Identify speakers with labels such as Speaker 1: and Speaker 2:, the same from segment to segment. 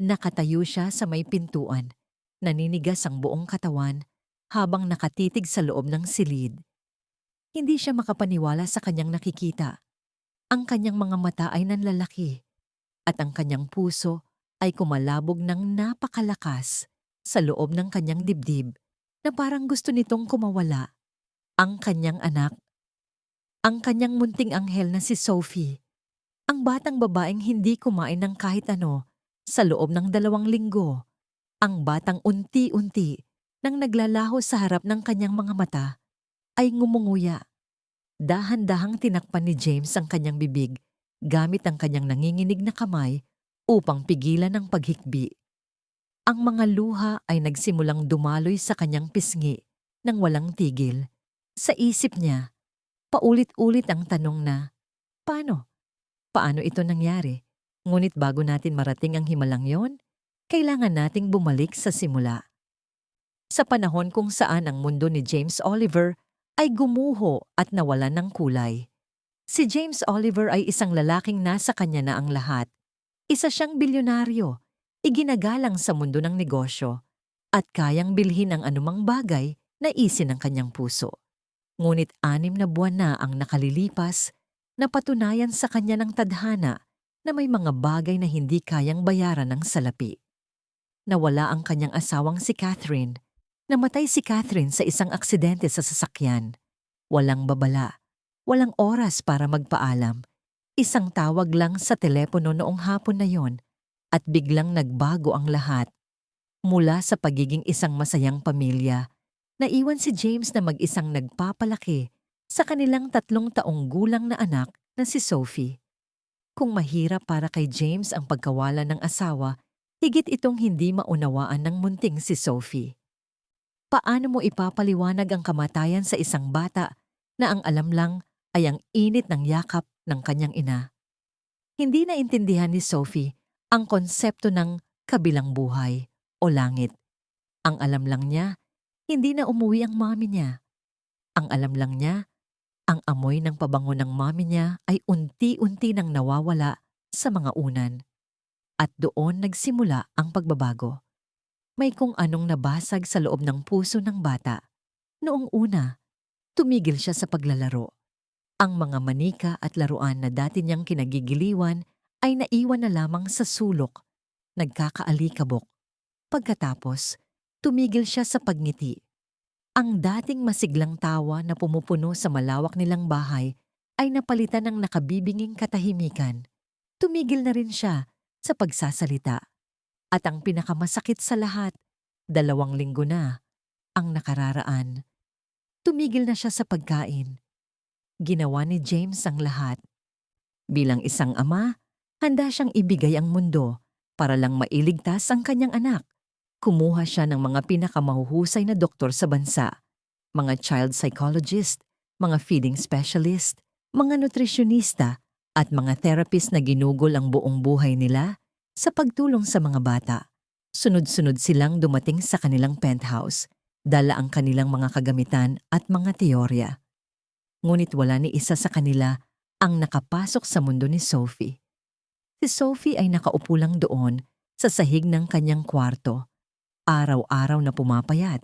Speaker 1: Nakatayo siya sa may pintuan. Naninigas ang buong katawan habang nakatitig sa loob ng silid. Hindi siya makapaniwala sa kanyang nakikita. Ang kanyang mga mata ay nanlalaki at ang kanyang puso ay kumalabog ng napakalakas sa loob ng kanyang dibdib na parang gusto nitong kumawala. Ang kanyang anak, ang kanyang munting anghel na si Sophie, ang batang babaeng hindi kumain ng kahit ano sa loob ng 2 linggo, ang batang unti-unti nang naglalaho sa harap ng kanyang mga mata ay ngumunguya. Dahan-dahang tinakpan ni James ang kanyang bibig gamit ang kanyang nanginginig na kamay upang pigilan ang paghikbi. Ang mga luha ay nagsimulang dumaloy sa kanyang pisngi nang walang tigil. Sa isip niya, paulit-ulit ang tanong na, paano? Paano ito nangyari? Ngunit bago natin marating ang himalang yon, kailangan nating bumalik sa simula. Sa panahon kung saan ang mundo ni James Oliver ay gumuho at nawalan ng kulay. Si James Oliver ay isang lalaking nasa kanya na ang lahat. Isa siyang bilyonaryo, iginagalang sa mundo ng negosyo, at kayang bilhin ang anumang bagay na isin ng kanyang puso. Ngunit 6 na buwan na ang nakalilipas, napatunayan sa kanya ng tadhana na may mga bagay na hindi kayang bayaran ng salapi. Nawala ang kanyang asawang si Catherine. Namatay si Catherine sa isang aksidente sa sasakyan. Walang babala, walang oras para magpaalam. Isang tawag lang sa telepono noong hapon na yon at biglang nagbago ang lahat. Mula sa pagiging isang masayang pamilya, naiwan si James na mag-isang nagpapalaki sa kanilang 3 taong gulang na anak na si Sophie. Kung mahirap para kay James ang pagkawala ng asawa, higit itong hindi maunawaan ng munting si Sophie. Paano mo ipapaliwanag ang kamatayan sa isang bata na ang alam lang ay ang init ng yakap ng kanyang ina? Hindi naintindihan ni Sophie ang konsepto ng kabilang buhay o langit. Ang alam lang niya, hindi na umuwi ang mami niya. Ang alam lang niya, ang amoy ng pabango ng mami niya ay unti-unti nang nawawala sa mga unan. At doon nagsimula ang pagbabago. May kung anong nabasag sa loob ng puso ng bata. Noong una, tumigil siya sa paglalaro. Ang mga manika at laruan na dati niyang kinagigiliwan ay naiwan na lamang sa sulok, nagkakaalikabok. Pagkatapos, tumigil siya sa pagngiti. Ang dating masiglang tawa na pumupuno sa malawak nilang bahay ay napalitan ng nakabibinging katahimikan. Tumigil na rin siya sa pagsasalita. At ang pinakamasakit sa lahat, 2 linggo na ang nakararaan. Tumigil na siya sa pagkain. Ginawa ni James ang lahat. Bilang isang ama, handa siyang ibigay ang mundo para lang mailigtas ang kanyang anak. Kumuha siya ng mga pinakamahuhusay na doktor sa bansa, mga child psychologist, mga feeding specialist, mga nutritionista, at mga therapist na ginugol ang buong buhay nila sa pagtulong sa mga bata. Sunod-sunod silang dumating sa kanilang penthouse, dala ang kanilang mga kagamitan at mga teorya. Ngunit wala ni isa sa kanila ang nakapasok sa mundo ni Sophie. Si Sophie ay nakaupo lang doon sa sahig ng kanyang kwarto. Araw-araw na pumapayat.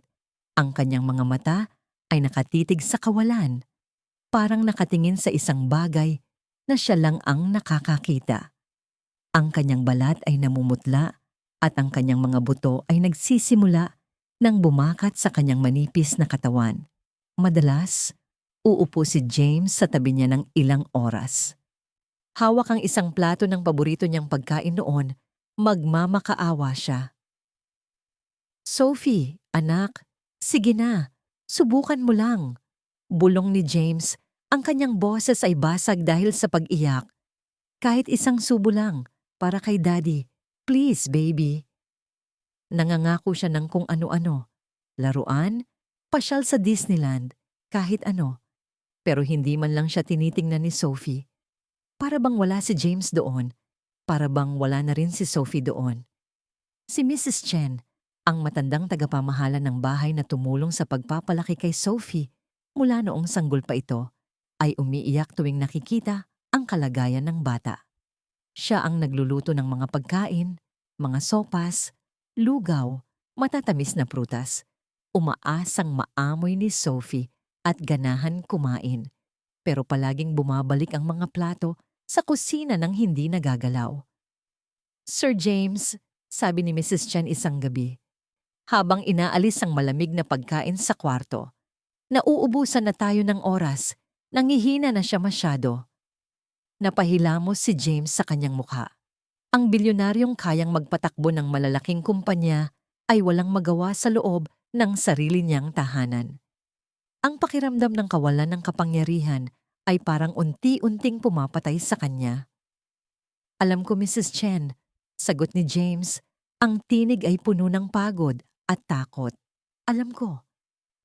Speaker 1: Ang kanyang mga mata ay nakatitig sa kawalan, parang nakatingin sa isang bagay na siya lang ang nakakakita. Ang kanyang balat ay namumutla at ang kanyang mga buto ay nagsisimula nang bumakat sa kanyang manipis na katawan. Madalas, uupo si James sa tabi niya ng ilang oras. Hawak ang isang plato ng paborito niyang pagkain noon, magmamakaawa siya. Sophie, anak, sige na, subukan mo lang. Bulong ni James, ang kanyang boses ay basag dahil sa pag-iyak. Kahit isang subo lang, para kay Daddy. Please, baby. Nangangako siya ng kung ano-ano. Laruan, pasyal sa Disneyland, kahit ano. Pero hindi man lang siya tinitingnan ni Sophie. Para bang wala si James doon. Para bang wala na rin si Sophie doon. Si Mrs. Chen, ang matandang tagapamahala ng bahay na tumulong sa pagpapalaki kay Sophie mula noong sanggol pa ito, ay umiiyak tuwing nakikita ang kalagayan ng bata. Siya ang nagluluto ng mga pagkain, mga sopas, lugaw, matatamis na prutas. Umaasang maamoy ni Sophie at ganahan kumain. Pero palaging bumabalik ang mga plato sa kusina nang hindi nagagalaw. Sir James, sabi ni Mrs. Chen isang gabi, habang inaalis ang malamig na pagkain sa kwarto. Nauubusan na tayo ng oras, nangihina na siya masyado. Napahilamos si James sa kanyang mukha. Ang bilyonaryong kayang magpatakbo ng malalaking kumpanya ay walang magawa sa loob ng sarili niyang tahanan. Ang pakiramdam ng kawalan ng kapangyarihan ay parang unti-unting pumapatay sa kanya. Alam ko, Mrs. Chen, sagot ni James, ang tinig ay puno ng pagod at takot. Alam ko,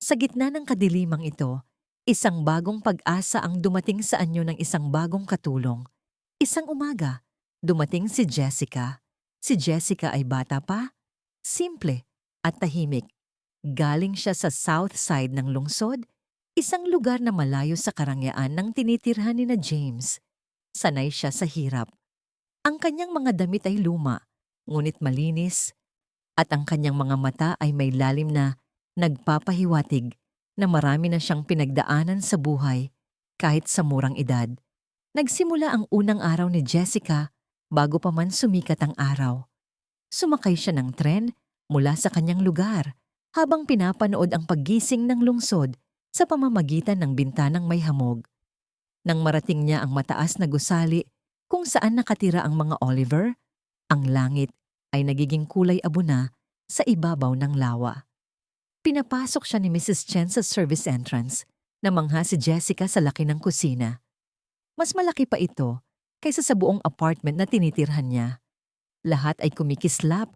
Speaker 1: sa gitna ng kadilimang ito, isang bagong pag-asa ang dumating sa anyo ng isang bagong katulong. Isang umaga, dumating si Jessica. Si Jessica ay bata pa, simple at tahimik. Galing siya sa south side ng lungsod, isang lugar na malayo sa karangyaan ng tinitirhan ni na James. Sanay siya sa hirap. Ang kanyang mga damit ay luma, ngunit malinis, at ang kanyang mga mata ay may lalim na nagpapahiwatig na marami na siyang pinagdaanan sa buhay kahit sa murang edad. Nagsimula ang unang araw ni Jessica bago pa man sumikat ang araw. Sumakay siya ng tren mula sa kanyang lugar habang pinapanood ang paggising ng lungsod sa pamamagitan ng bintanang may hamog. Nang marating niya ang mataas na gusali kung saan nakatira ang mga Oliver, ang langit ay nagiging kulay abo na sa ibabaw ng lawa. Pinapasok siya ni Mrs. Chen sa service entrance. Namangha si Jessica sa laki ng kusina. Mas malaki pa ito kaysa sa buong apartment na tinitirhan niya. Lahat ay kumikislap.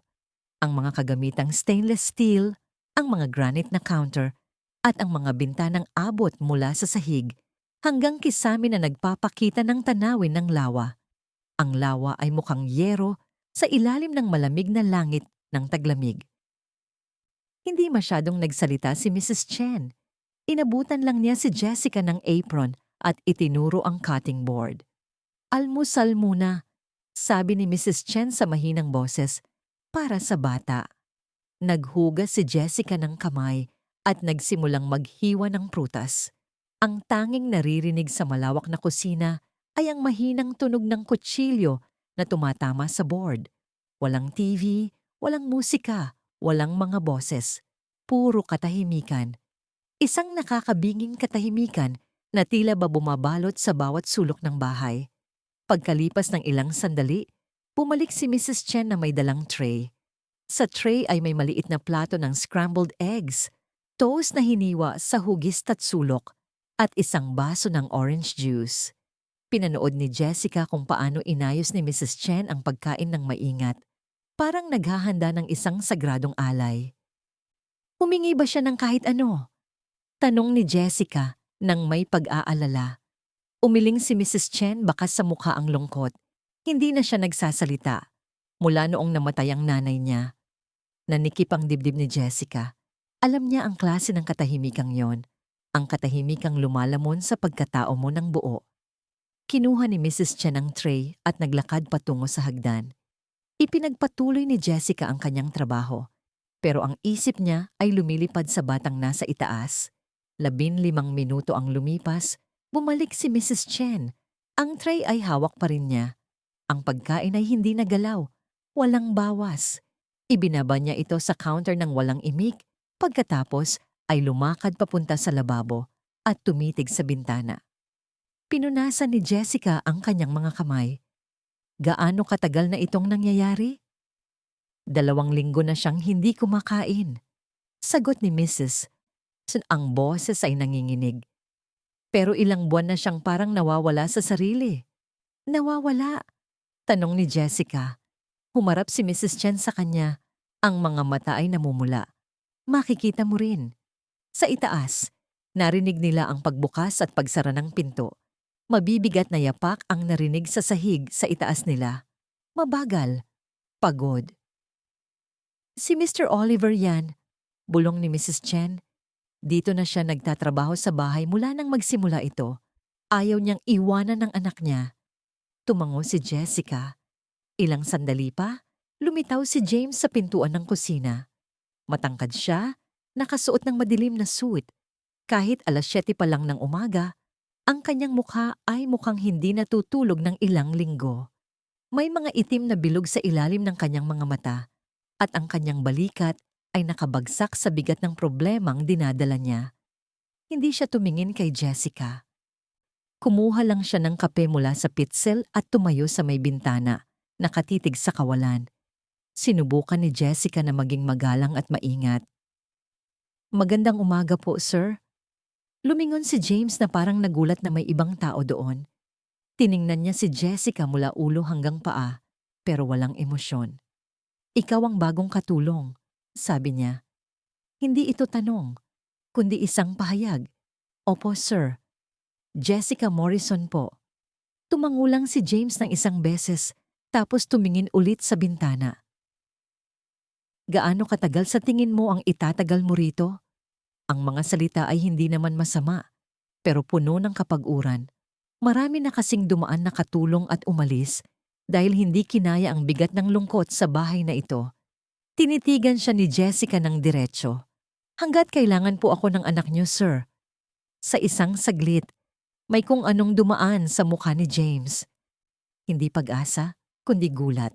Speaker 1: Ang mga kagamitang stainless steel, ang mga granite na counter, at ang mga bintanang abot mula sa sahig hanggang kisame na nagpapakita ng tanawin ng lawa. Ang lawa ay mukhang yero sa ilalim ng malamig na langit ng taglamig. Hindi masyadong nagsalita si Mrs. Chen. Inabutan lang niya si Jessica ng apron at itinuro ang cutting board. Almusal muna, sabi ni Mrs. Chen sa mahinang boses, para sa bata. Naghugas si Jessica ng kamay at nagsimulang maghiwa ng prutas. Ang tanging naririnig sa malawak na kusina ay ang mahinang tunog ng kutsilyo na tumatama sa board. Walang TV, walang musika, walang mga boses. Puro katahimikan. Isang nakakabinging katahimikan na tila ba bumabalot sa bawat sulok ng bahay. Pagkalipas ng ilang sandali, bumalik si Mrs. Chen na may dalang tray. Sa tray ay may maliit na plato ng scrambled eggs, toast na hiniwa sa hugis at sulok, at isang baso ng orange juice. Pinanood ni Jessica kung paano inayos ni Mrs. Chen ang pagkain ng maingat. Parang naghahanda ng isang sagradong alay. Humingi ba siya ng kahit ano? Tanong ni Jessica nang may pag-aalala. Umiling si Mrs. Chen bakas sa mukha ang lungkot. Hindi na siya nagsasalita. Mula noong namatay ang nanay niya. Nanikip ang dibdib ni Jessica. Alam niya ang klase ng katahimikang yon. Ang katahimikang lumalamon sa pagkatao mo ng buo. Kinuha ni Mrs. Chen ang tray at naglakad patungo sa hagdan. Ipinagpatuloy ni Jessica ang kanyang trabaho. Pero ang isip niya ay lumilipad sa batang nasa itaas. 15 minuto ang lumipas, bumalik si Mrs. Chen. Ang tray ay hawak pa rin niya. Ang pagkain ay hindi nagalaw, walang bawas. Ibinaba niya ito sa counter ng walang imik, pagkatapos ay lumakad papunta sa lababo at tumitig sa bintana. Pinunasan ni Jessica ang kanyang mga kamay. Gaano katagal na itong nangyayari? 2 linggo na siyang hindi kumakain. Sagot ni Mrs. Ang boses ay nanginginig. Pero ilang buwan na siyang parang nawawala sa sarili. Nawawala? Tanong ni Jessica. Humarap si Mrs. Chen sa kanya. Ang mga mata ay namumula. Makikita mo rin. Sa itaas, narinig nila ang pagbukas at pagsara ng pinto. Mabibigat na yapak ang narinig sa sahig sa itaas nila. Mabagal. Pagod. Si Mr. Oliver yan, bulong ni Mrs. Chen. Dito na siya nagtatrabaho sa bahay mula nang magsimula ito. Ayaw niyang iwanan ng anak niya. Tumango si Jessica. Ilang sandali pa, Lumitaw si James sa pintuan ng kusina. Matangkad siya, nakasuot ng madilim na suit. Kahit 7:00 pa lang ng umaga, ang kanyang mukha ay mukhang hindi natutulog ng ilang linggo. May mga itim na bilog sa ilalim ng kanyang mga mata at ang kanyang balikat ay nakabagsak sa bigat ng problemang dinadala niya. Hindi siya tumingin kay Jessica. Kumuha lang siya ng kape mula sa pitsil at tumayo sa may bintana, nakatitig sa kawalan. Sinubukan ni Jessica na maging magalang at maingat. "Magandang umaga po, sir." Lumingon si James na parang nagulat na may ibang tao doon. Tiningnan niya si Jessica mula ulo hanggang paa, pero walang emosyon. "Ikaw ang bagong katulong," sabi niya. Hindi ito tanong, kundi isang pahayag. "Opo, sir. Jessica Morrison po." Tumangulang si James ng isang beses, tapos tumingin ulit sa bintana. "Gaano katagal sa tingin mo ang itatagal mo rito?" Ang mga salita ay hindi naman masama, pero puno ng kapag-uran. Marami na kasing dumaan na katulong at umalis dahil hindi kinaya ang bigat ng lungkot sa bahay na ito. Tinitigan siya ni Jessica ng diretso. "Hanggat kailangan po ako ng anak niyo, sir." Sa isang saglit, may kung anong dumaan sa mukha ni James. Hindi pag-asa, kundi gulat.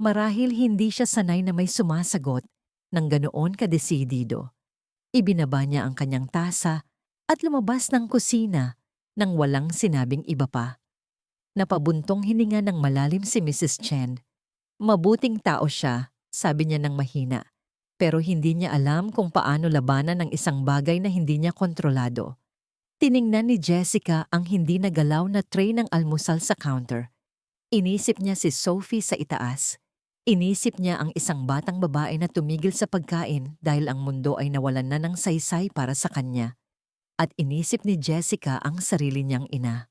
Speaker 1: Marahil hindi siya sanay na may sumasagot ng ganoon kadesidido. Ibinaba niya ang kanyang tasa at lumabas ng kusina nang walang sinabing iba pa. Napabuntong hininga ng malalim si Mrs. Chen. Mabuting tao siya, sabi niya ng mahina, pero hindi niya alam kung paano labanan ang isang bagay na hindi niya kontrolado. Tiningnan ni Jessica ang hindi nagalaw na tray ng almusal sa counter. Inisip niya si Sophie sa itaas. Inisip niya ang isang batang babae na tumigil sa pagkain dahil ang mundo ay nawalan na ng saysay para sa kanya. At inisip ni Jessica ang sarili niyang ina.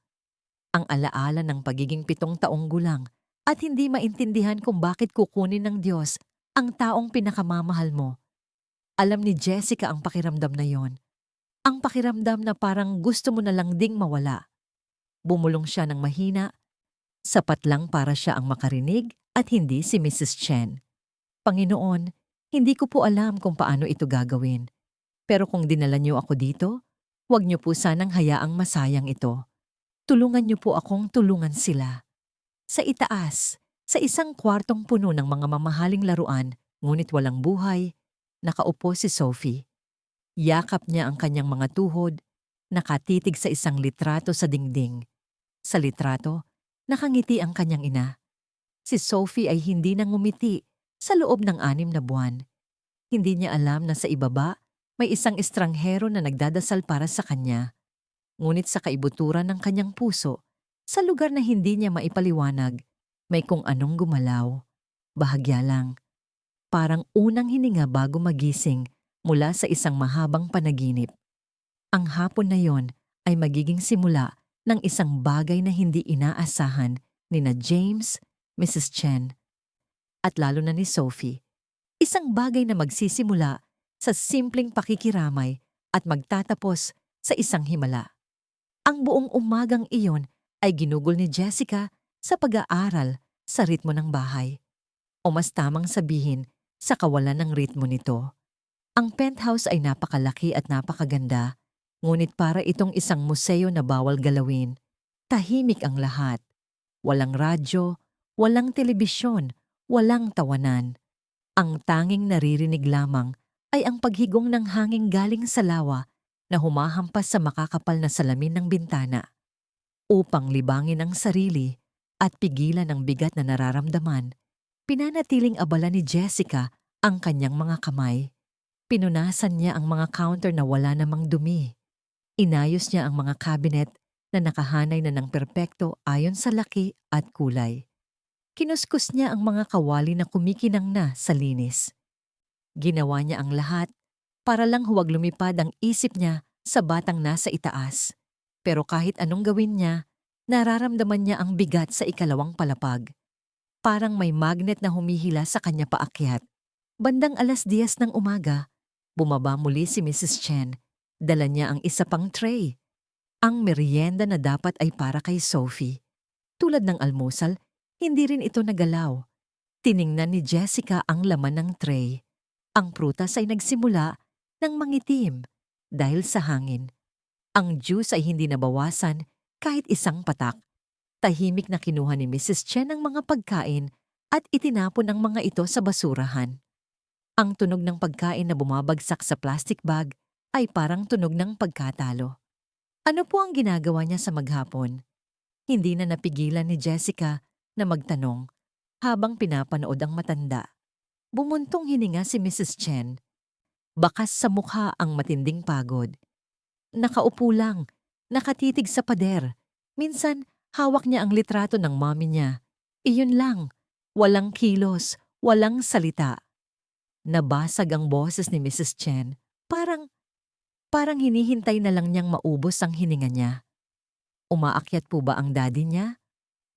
Speaker 1: Ang alaala ng pagiging 7 taong gulang at hindi maintindihan kung bakit kukunin ng Diyos ang taong pinakamamahal mo. Alam ni Jessica ang pakiramdam na yon. Ang pakiramdam na parang gusto mo na lang ding mawala. Bumulong siya ng mahina, sapat lang para siya ang makarinig at hindi si Mrs. Chen. "Panginoon, hindi ko po alam kung paano ito gagawin. Pero kung dinala niyo ako dito, huwag niyo po sanang hayaang masayang ito. Tulungan niyo po akong tulungan sila." Sa itaas, sa isang kwartong puno ng mga mamahaling laruan, ngunit walang buhay, nakaupo si Sophie. Yakap niya ang kanyang mga tuhod, nakatitig sa isang litrato sa dingding. Sa litrato, nakangiti ang kanyang ina. Si Sophie ay hindi na ngumiti sa loob ng 6 na buwan. Hindi niya alam na sa ibaba may isang estranghero na nagdadasal para sa kanya. Ngunit sa kaibuturan ng kanyang puso, sa lugar na hindi niya maipaliwanag, may kung anong gumalaw. Bahagya lang. Parang unang hininga bago magising mula sa isang mahabang panaginip. Ang hapon na yon ay magiging simula ng isang bagay na hindi inaasahan nina James, Mrs. Chen, at lalo na ni Sophie. Isang bagay na magsisimula sa simpleng pakikiramay at magtatapos sa isang himala. Ang buong umagang iyon ay ginugol ni Jessica sa pag-aaral sa ritmo ng bahay. O mas tamang sabihin, sa kawalan ng ritmo nito. Ang penthouse ay napakalaki at napakaganda, ngunit para itong isang museo na bawal galawin. Tahimik ang lahat. Walang radyo, walang telebisyon, walang tawanan. Ang tanging naririnig lamang ay ang paghigong ng hangin galing sa lawa na humahampas sa makakapal na salamin ng bintana. Upang libangin ang sarili at pigilan ang bigat na nararamdaman, pinanatiling abala ni Jessica ang kanyang mga kamay. Pinunasan niya ang mga counter na wala namang dumi. Inayos niya ang mga cabinet na nakahanay na ng perpekto ayon sa laki at kulay. Kinuskus niya ang mga kawali na kumikinang na sa linis. Ginawa niya ang lahat para lang huwag lumipad ang isip niya sa batang nasa itaas. Pero kahit anong gawin niya, nararamdaman niya ang bigat sa ikalawang palapag. Parang may magnet na humihila sa kanya paakyat. Bandang 10:00 ng umaga, bumaba muli si Mrs. Chen. Dala niya ang isa pang tray. Ang merienda na dapat ay para kay Sophie. Tulad ng almusal, hindi rin ito nagalaw. Tiningnan ni Jessica ang laman ng tray. Ang prutas ay nagsimula ng mangitim dahil sa hangin. Ang juice ay hindi nabawasan kahit isang patak. Tahimik na kinuha ni Mrs. Chen ang mga pagkain at itinapon ang mga ito sa basurahan. Ang tunog ng pagkain na bumabagsak sa plastic bag ay parang tunog ng pagkatalo. Ano po ang ginagawa niya sa maghapon? Hindi na napigilan ni Jessica na magtanong habang pinapanood ang matanda. Bumuntong hininga si Mrs. Chen. Bakas sa mukha ang matinding pagod. Nakaupo lang, nakatitig sa pader. Minsan, hawak niya ang litrato ng mommy niya. Iyon lang, walang kilos, walang salita. Nabasag ang boses ni Mrs. Chen. Parang hinihintay na lang niyang maubos ang hininga niya. Umaakyat po ba ang daddy niya?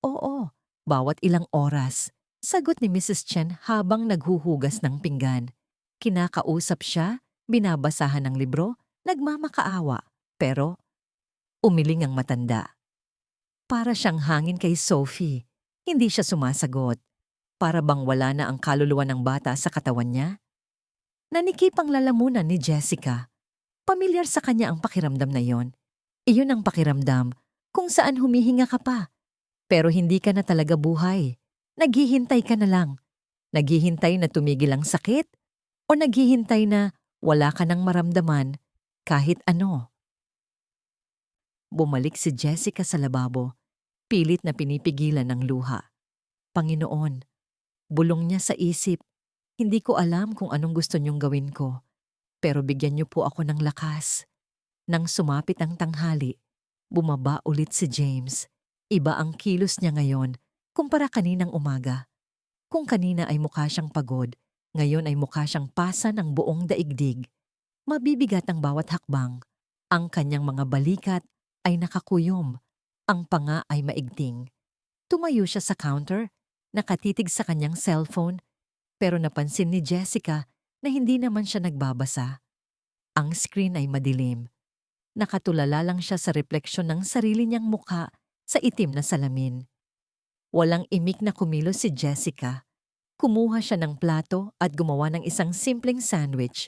Speaker 1: Oo, bawat ilang oras. Sagot ni Mrs. Chen habang naghuhugas ng pinggan. Kinakausap siya, binabasahan ng libro, nagmamakaawa. Pero umiling ang matanda. Para siyang hangin kay Sophie. Hindi siya sumasagot. Para bang wala na ang kaluluwa ng bata sa katawan niya? Nanikip ang lalamunan ni Jessica. Pamilyar sa kanya ang pakiramdam na yon. Iyon ang pakiramdam kung saan humihinga ka pa. Pero hindi ka na talaga buhay. Naghihintay ka na lang. Naghihintay na tumigil ang sakit o naghihintay na wala ka nang maramdaman kahit ano. Bumalik si Jessica sa lababo. Pilit na pinipigilan ng luha. Panginoon, bulong niya sa isip. Hindi ko alam kung anong gusto niyong gawin ko. Pero bigyan niyo po ako ng lakas. Nang sumapit ang tanghali, bumaba ulit si James. Iba ang kilos niya ngayon kumpara kaninang umaga. Kung kanina ay mukha siyang pagod, ngayon ay mukha siyang pasa ng buong daigdig. Mabibigat ang bawat hakbang. Ang kanyang mga balikat ay nakakuyom. Ang panga ay maigting. Tumayo siya sa counter, nakatitig sa kanyang cellphone, pero napansin ni Jessica na hindi naman siya nagbabasa. Ang screen ay madilim. Nakatulala lang siya sa refleksyon ng sarili niyang mukha sa itim na salamin. Walang imik na kumilos si Jessica. Kumuha siya ng plato at gumawa ng isang simpleng sandwich,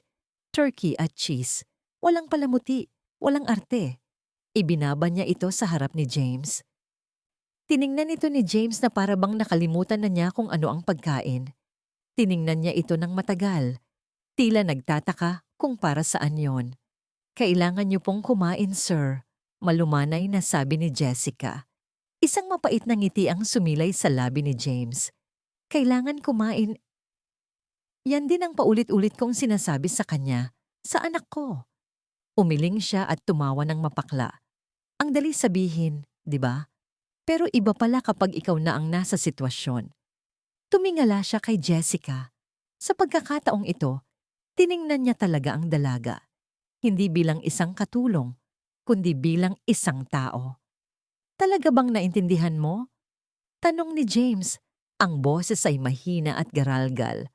Speaker 1: turkey at cheese. Walang palamuti, walang arte. Ibinaba niya ito sa harap ni James. Tiningnan ito ni James na para bang nakalimutan na niya kung ano ang pagkain. Tiningnan niya ito ng matagal. Tila nagtataka kung para saan yon. Kailangan niyo pong kumain, sir. Malumanay na sabi ni Jessica. Isang mapait na ngiti ang sumilay sa labi ni James. Kailangan kumain. Yan din ang paulit-ulit kong sinasabi sa kanya, sa anak ko. Umiling siya at tumawa ng mapakla. Ang dali sabihin, di ba? Pero iba pala kapag ikaw na ang nasa sitwasyon. Tumingala siya kay Jessica. Sa pagkakataong ito, tiningnan niya talaga ang dalaga. Hindi bilang isang katulong, kundi bilang isang tao. Talaga bang naintindihan mo? Tanong ni James. Ang boses ay mahina at garalgal.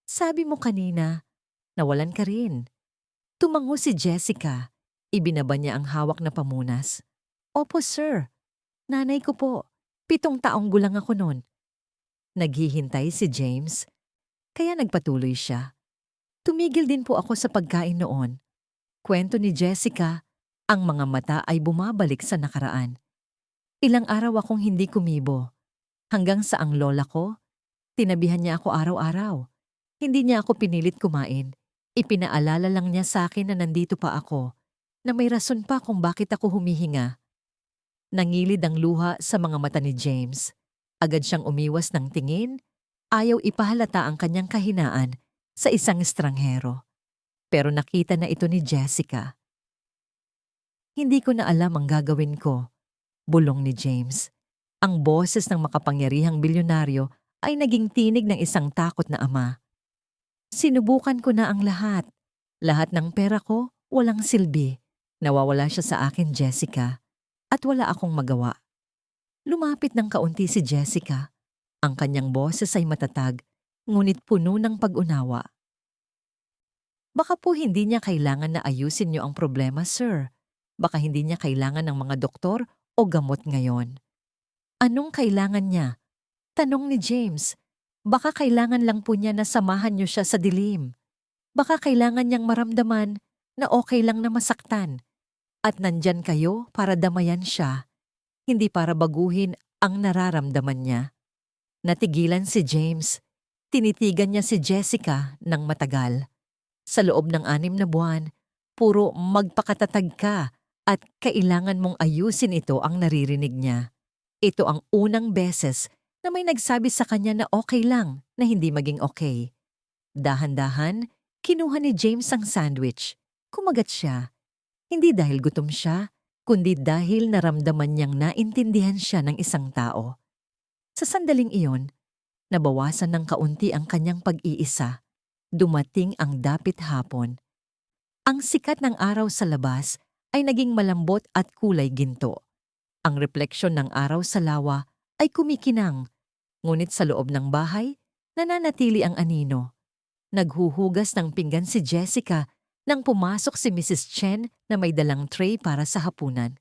Speaker 1: Sabi mo kanina, nawalan ka rin. Tumango si Jessica. Ibinaba niya ang hawak na pamunas. Opo, sir. Nanay ko po. 7 taong gulang ako noon. Naghihintay si James, kaya nagpatuloy siya. Tumigil din po ako sa pagkain noon. Kwento ni Jessica, ang mga mata ay bumabalik sa nakaraan. Ilang araw akong hindi kumibo. Hanggang sa ang lola ko, tinabihan niya ako araw-araw. Hindi niya ako pinilit kumain. Ipinaalala lang niya sa akin na nandito pa ako, na may rason pa kung bakit ako humihinga. Nangilid ang luha sa mga mata ni James. Agad siyang umiwas ng tingin, ayaw ipahalata ang kanyang kahinaan sa isang estranghero. Pero nakita na ito ni Jessica. Hindi ko na alam ang gagawin ko, bulong ni James. Ang boses ng makapangyarihang bilyonaryo ay naging tinig ng isang takot na ama. Sinubukan ko na ang lahat. Lahat ng pera ko, walang silbi. Nawawala siya sa akin, Jessica. At wala akong magawa. Lumapit ng kaunti si Jessica. Ang kanyang boses ay matatag, ngunit puno ng pag-unawa. Baka po hindi niya kailangan na ayusin niyo ang problema, sir. Baka hindi niya kailangan ng mga doktor o gamot ngayon. Anong kailangan niya? Tanong ni James. Baka kailangan lang po niya na samahan niyo siya sa dilim. Baka kailangan niyang maramdaman na okay lang na masaktan at nandyan kayo para damayan siya, hindi para baguhin ang nararamdaman niya. Natigilan si James. Tinitigan niya si Jessica ng matagal. Sa loob ng 6 na buwan, puro magpakatatag ka at kailangan mong ayusin ito ang naririnig niya. Ito ang unang beses na may nagsabi sa kanya na okay lang na hindi maging okay. Dahan-dahan, kinuha ni James ang sandwich. Kumagat siya. Hindi dahil gutom siya, kundi dahil naramdaman niyang naintindihan siya ng isang tao. Sa sandaling iyon, nabawasan ng kaunti ang kanyang pag-iisa. Dumating ang dapit hapon. Ang sikat ng araw sa labas ay naging malambot at kulay ginto. Ang refleksyon ng araw sa lawa ay kumikinang, ngunit sa loob ng bahay, nananatili ang anino. Naghuhugas ng pinggan si Jessica nang pumasok si Mrs. Chen na may dalang tray para sa hapunan.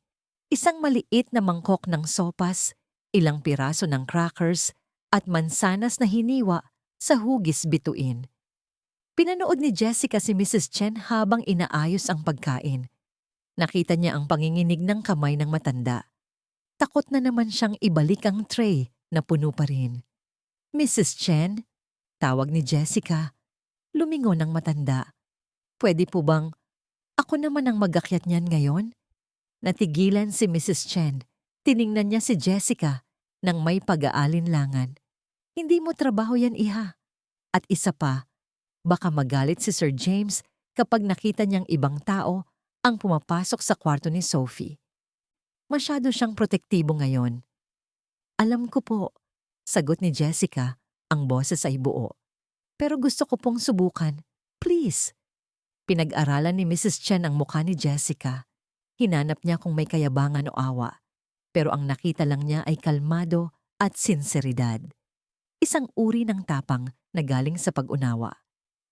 Speaker 1: Isang maliit na mangkok ng sopas, ilang piraso ng crackers, at mansanas na hiniwa sa hugis bituin. Pinanood ni Jessica si Mrs. Chen habang inaayos ang pagkain. Nakita niya ang panginginig ng kamay ng matanda. Takot na naman siyang ibalik ang tray na puno pa rin. Mrs. Chen, tawag ni Jessica. Lumingon ang matanda. Pwede po bang ako naman ang mag-akyat niyan ngayon? Natigilan si Mrs. Chen. Tiningnan niya si Jessica nang may pag-aalinlangan. Hindi mo trabaho yan, iha. At isa pa, baka magalit si Sir James kapag nakita niyang ibang tao ang pumapasok sa kwarto ni Sophie. Masyado siyang protektibo ngayon. Alam ko po, sagot ni Jessica, ang boses ay buo. Pero gusto ko pong subukan. Please. Pinag-aralan ni Mrs. Chen ang mukha ni Jessica. Hinanap niya kung may kayabangan o awa. Pero ang nakita lang niya ay kalmado at sinseridad. Isang uri ng tapang na galing sa pag-unawa.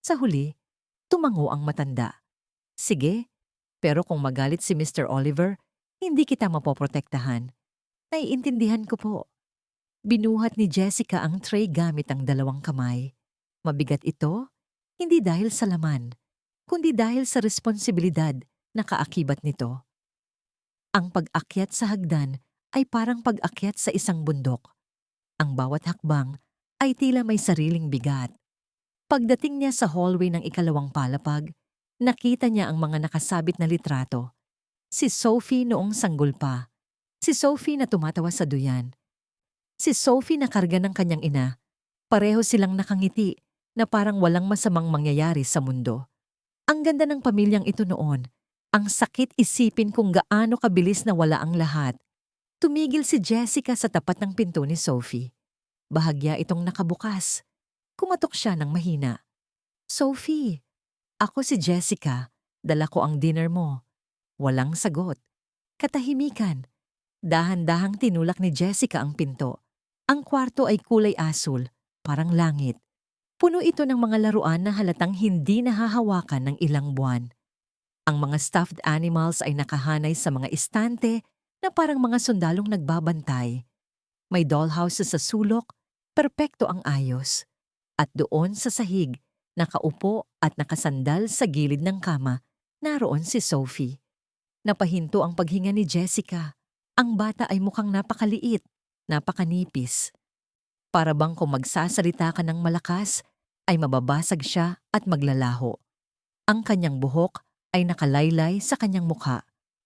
Speaker 1: Sa huli, tumango ang matanda. Sige, pero kung magalit si Mr. Oliver, hindi kita mapoprotektahan. Naiintindihan ko po. Binuhat ni Jessica ang tray gamit ang 2 kamay. Mabigat ito, hindi dahil sa laman, kundi dahil sa responsibilidad na kaakibat nito. Ang pag-akyat sa hagdan ay parang pag-akyat sa isang bundok. Ang bawat hakbang ay tila may sariling bigat. Pagdating niya sa hallway ng 2 palapag, nakita niya ang mga nakasabit na litrato. Si Sophie noong sanggol pa. Si Sophie na tumatawa sa duyan. Si Sophie na karga ng kanyang ina. Pareho silang nakangiti na parang walang masamang mangyayari sa mundo. Ang ganda ng pamilyang ito noon. Ang sakit isipin kung gaano kabilis na wala ang lahat. Tumigil si Jessica sa tapat ng pinto ni Sophie. Bahagya itong nakabukas. Kumatok siya ng mahina. Sophie, ako si Jessica. Dala ko ang dinner mo. Walang sagot. Katahimikan. Dahan-dahang tinulak ni Jessica ang pinto. Ang kwarto ay kulay asul, parang langit. Puno ito ng mga laruan na halatang hindi nahahawakan ng ilang buwan. Ang mga stuffed animals ay nakahanay sa mga istante na parang mga sundalong nagbabantay. May dollhouses sa sulok, perpekto ang ayos. At doon sa sahig, nakaupo at nakasandal sa gilid ng kama, naroon si Sophie. Napahinto ang paghinga ni Jessica. Ang bata ay mukhang napakaliit, napakanipis. Para bang kung magsasalita ka ng malakas, ay mababasag siya at maglalaho. Ang kanyang buhok ay nakalaylay sa kanyang mukha,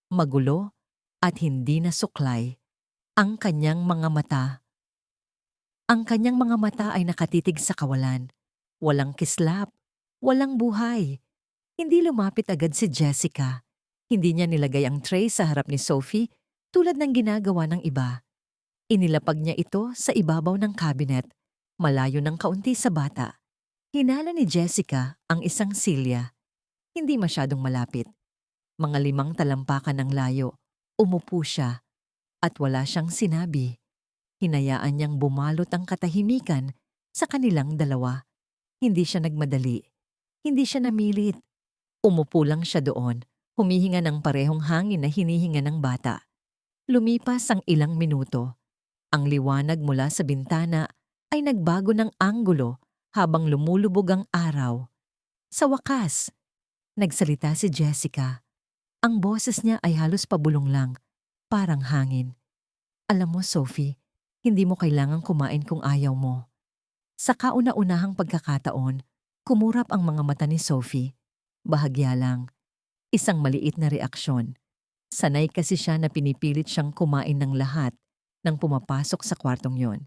Speaker 1: magulo at hindi nasuklay. Ang kanyang mga mata ay nakatitig sa kawalan. Walang kislap, walang buhay. Hindi lumapit agad si Jessica. Hindi niya nilagay ang tray sa harap ni Sophie tulad ng ginagawa ng iba. Inilapag niya ito sa ibabaw ng cabinet, malayo ng kaunti sa bata. Hinala ni Jessica ang isang silya. Hindi masyadong malapit. Mga 5 talampakan ng layo. Umupo siya at wala siyang sinabi. Hinayaan niyang bumalot ang katahimikan sa kanilang dalawa. Hindi siya nagmadali. Hindi siya namilit. Umupo lang siya doon, humihinga ng parehong hangin na hinihinga ng bata. Lumipas ang ilang minuto. Ang liwanag mula sa bintana ay nagbago ng anggulo habang lumulubog ang araw. Sa wakas, nagsalita si Jessica. Ang boses niya ay halos pabulong lang, parang hangin. Alam mo, Sophie, hindi mo kailangang kumain kung ayaw mo. Sa kauna-unahang pagkakataon, kumurap ang mga mata ni Sophie. Bahagya lang. Isang maliit na reaksyon. Sanay kasi siya na pinipilit siyang kumain ng lahat nang pumapasok sa kwartong yon.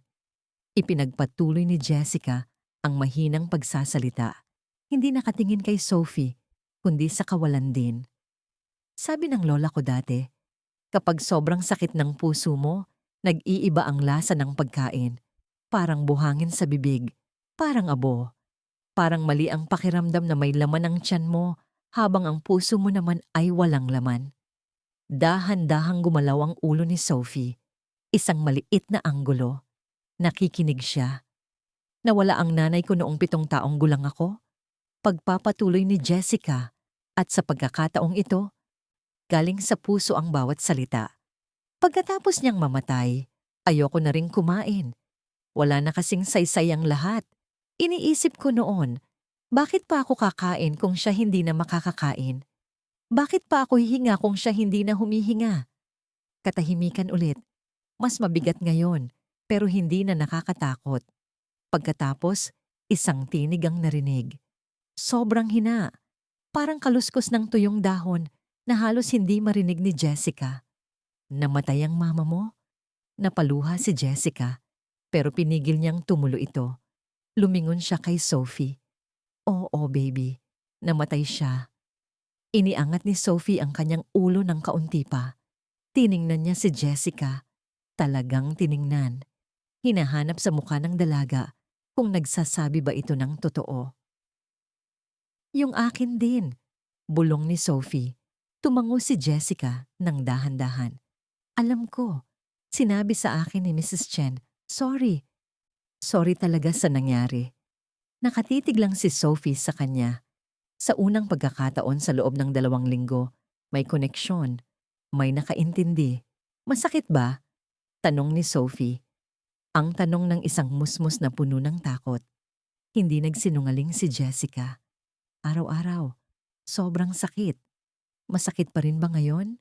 Speaker 1: Ipinagpatuloy ni Jessica ang mahinang pagsasalita. Hindi nakatingin kay Sophie, kundi sa kawalan din. Sabi ng lola ko dati, kapag sobrang sakit ng puso mo, nag-iiba ang lasa ng pagkain. Parang buhangin sa bibig, parang abo. Parang mali ang pakiramdam na may laman ang tiyan mo habang ang puso mo naman ay walang laman. Dahan-dahang gumalaw ang ulo ni Sophie. Isang maliit na anggulo. Nakikinig siya. Nawala ang nanay ko noong 7 taong gulang ako. Pagpapatuloy ni Jessica. At sa pagkakataong ito, galing sa puso ang bawat salita. Pagkatapos niyang mamatay, ayoko na ring kumain. Wala na kasing saysay ang lahat. Iniisip ko noon, bakit pa ako kakain kung siya hindi na makakakain? Bakit pa ako hihinga kung siya hindi na humihinga? Katahimikan ulit. Mas mabigat ngayon, pero hindi na nakakatakot. Pagkatapos, isang tinig ang narinig. Sobrang hina. Parang kaluskos ng tuyong dahon na halos hindi marinig ni Jessica. Namatay ang mama mo? Napaluha si Jessica, pero pinigil niyang tumulo ito. Lumingon siya kay Sophie. Oo, baby. Namatay siya. Iniangat ni Sophie ang kanyang ulo ng kaunti pa. Tiningnan niya si Jessica. Talagang tiningnan. Hinahanap sa mukha ng dalaga kung nagsasabi ba ito ng totoo. Yung akin din, bulong ni Sophie. Tumango si Jessica ng dahan-dahan. Alam ko, sinabi sa akin ni Mrs. Chen, sorry. Sorry talaga sa nangyari. Nakatitig lang si Sophie sa kanya. Sa unang pagkakataon sa loob ng 2 linggo, may koneksyon, may nakaintindi. Masakit ba? Tanong ni Sophie. Ang tanong ng isang musmus na puno ng takot. Hindi nagsinungaling si Jessica. Araw-araw, sobrang sakit. Masakit pa rin ba ngayon?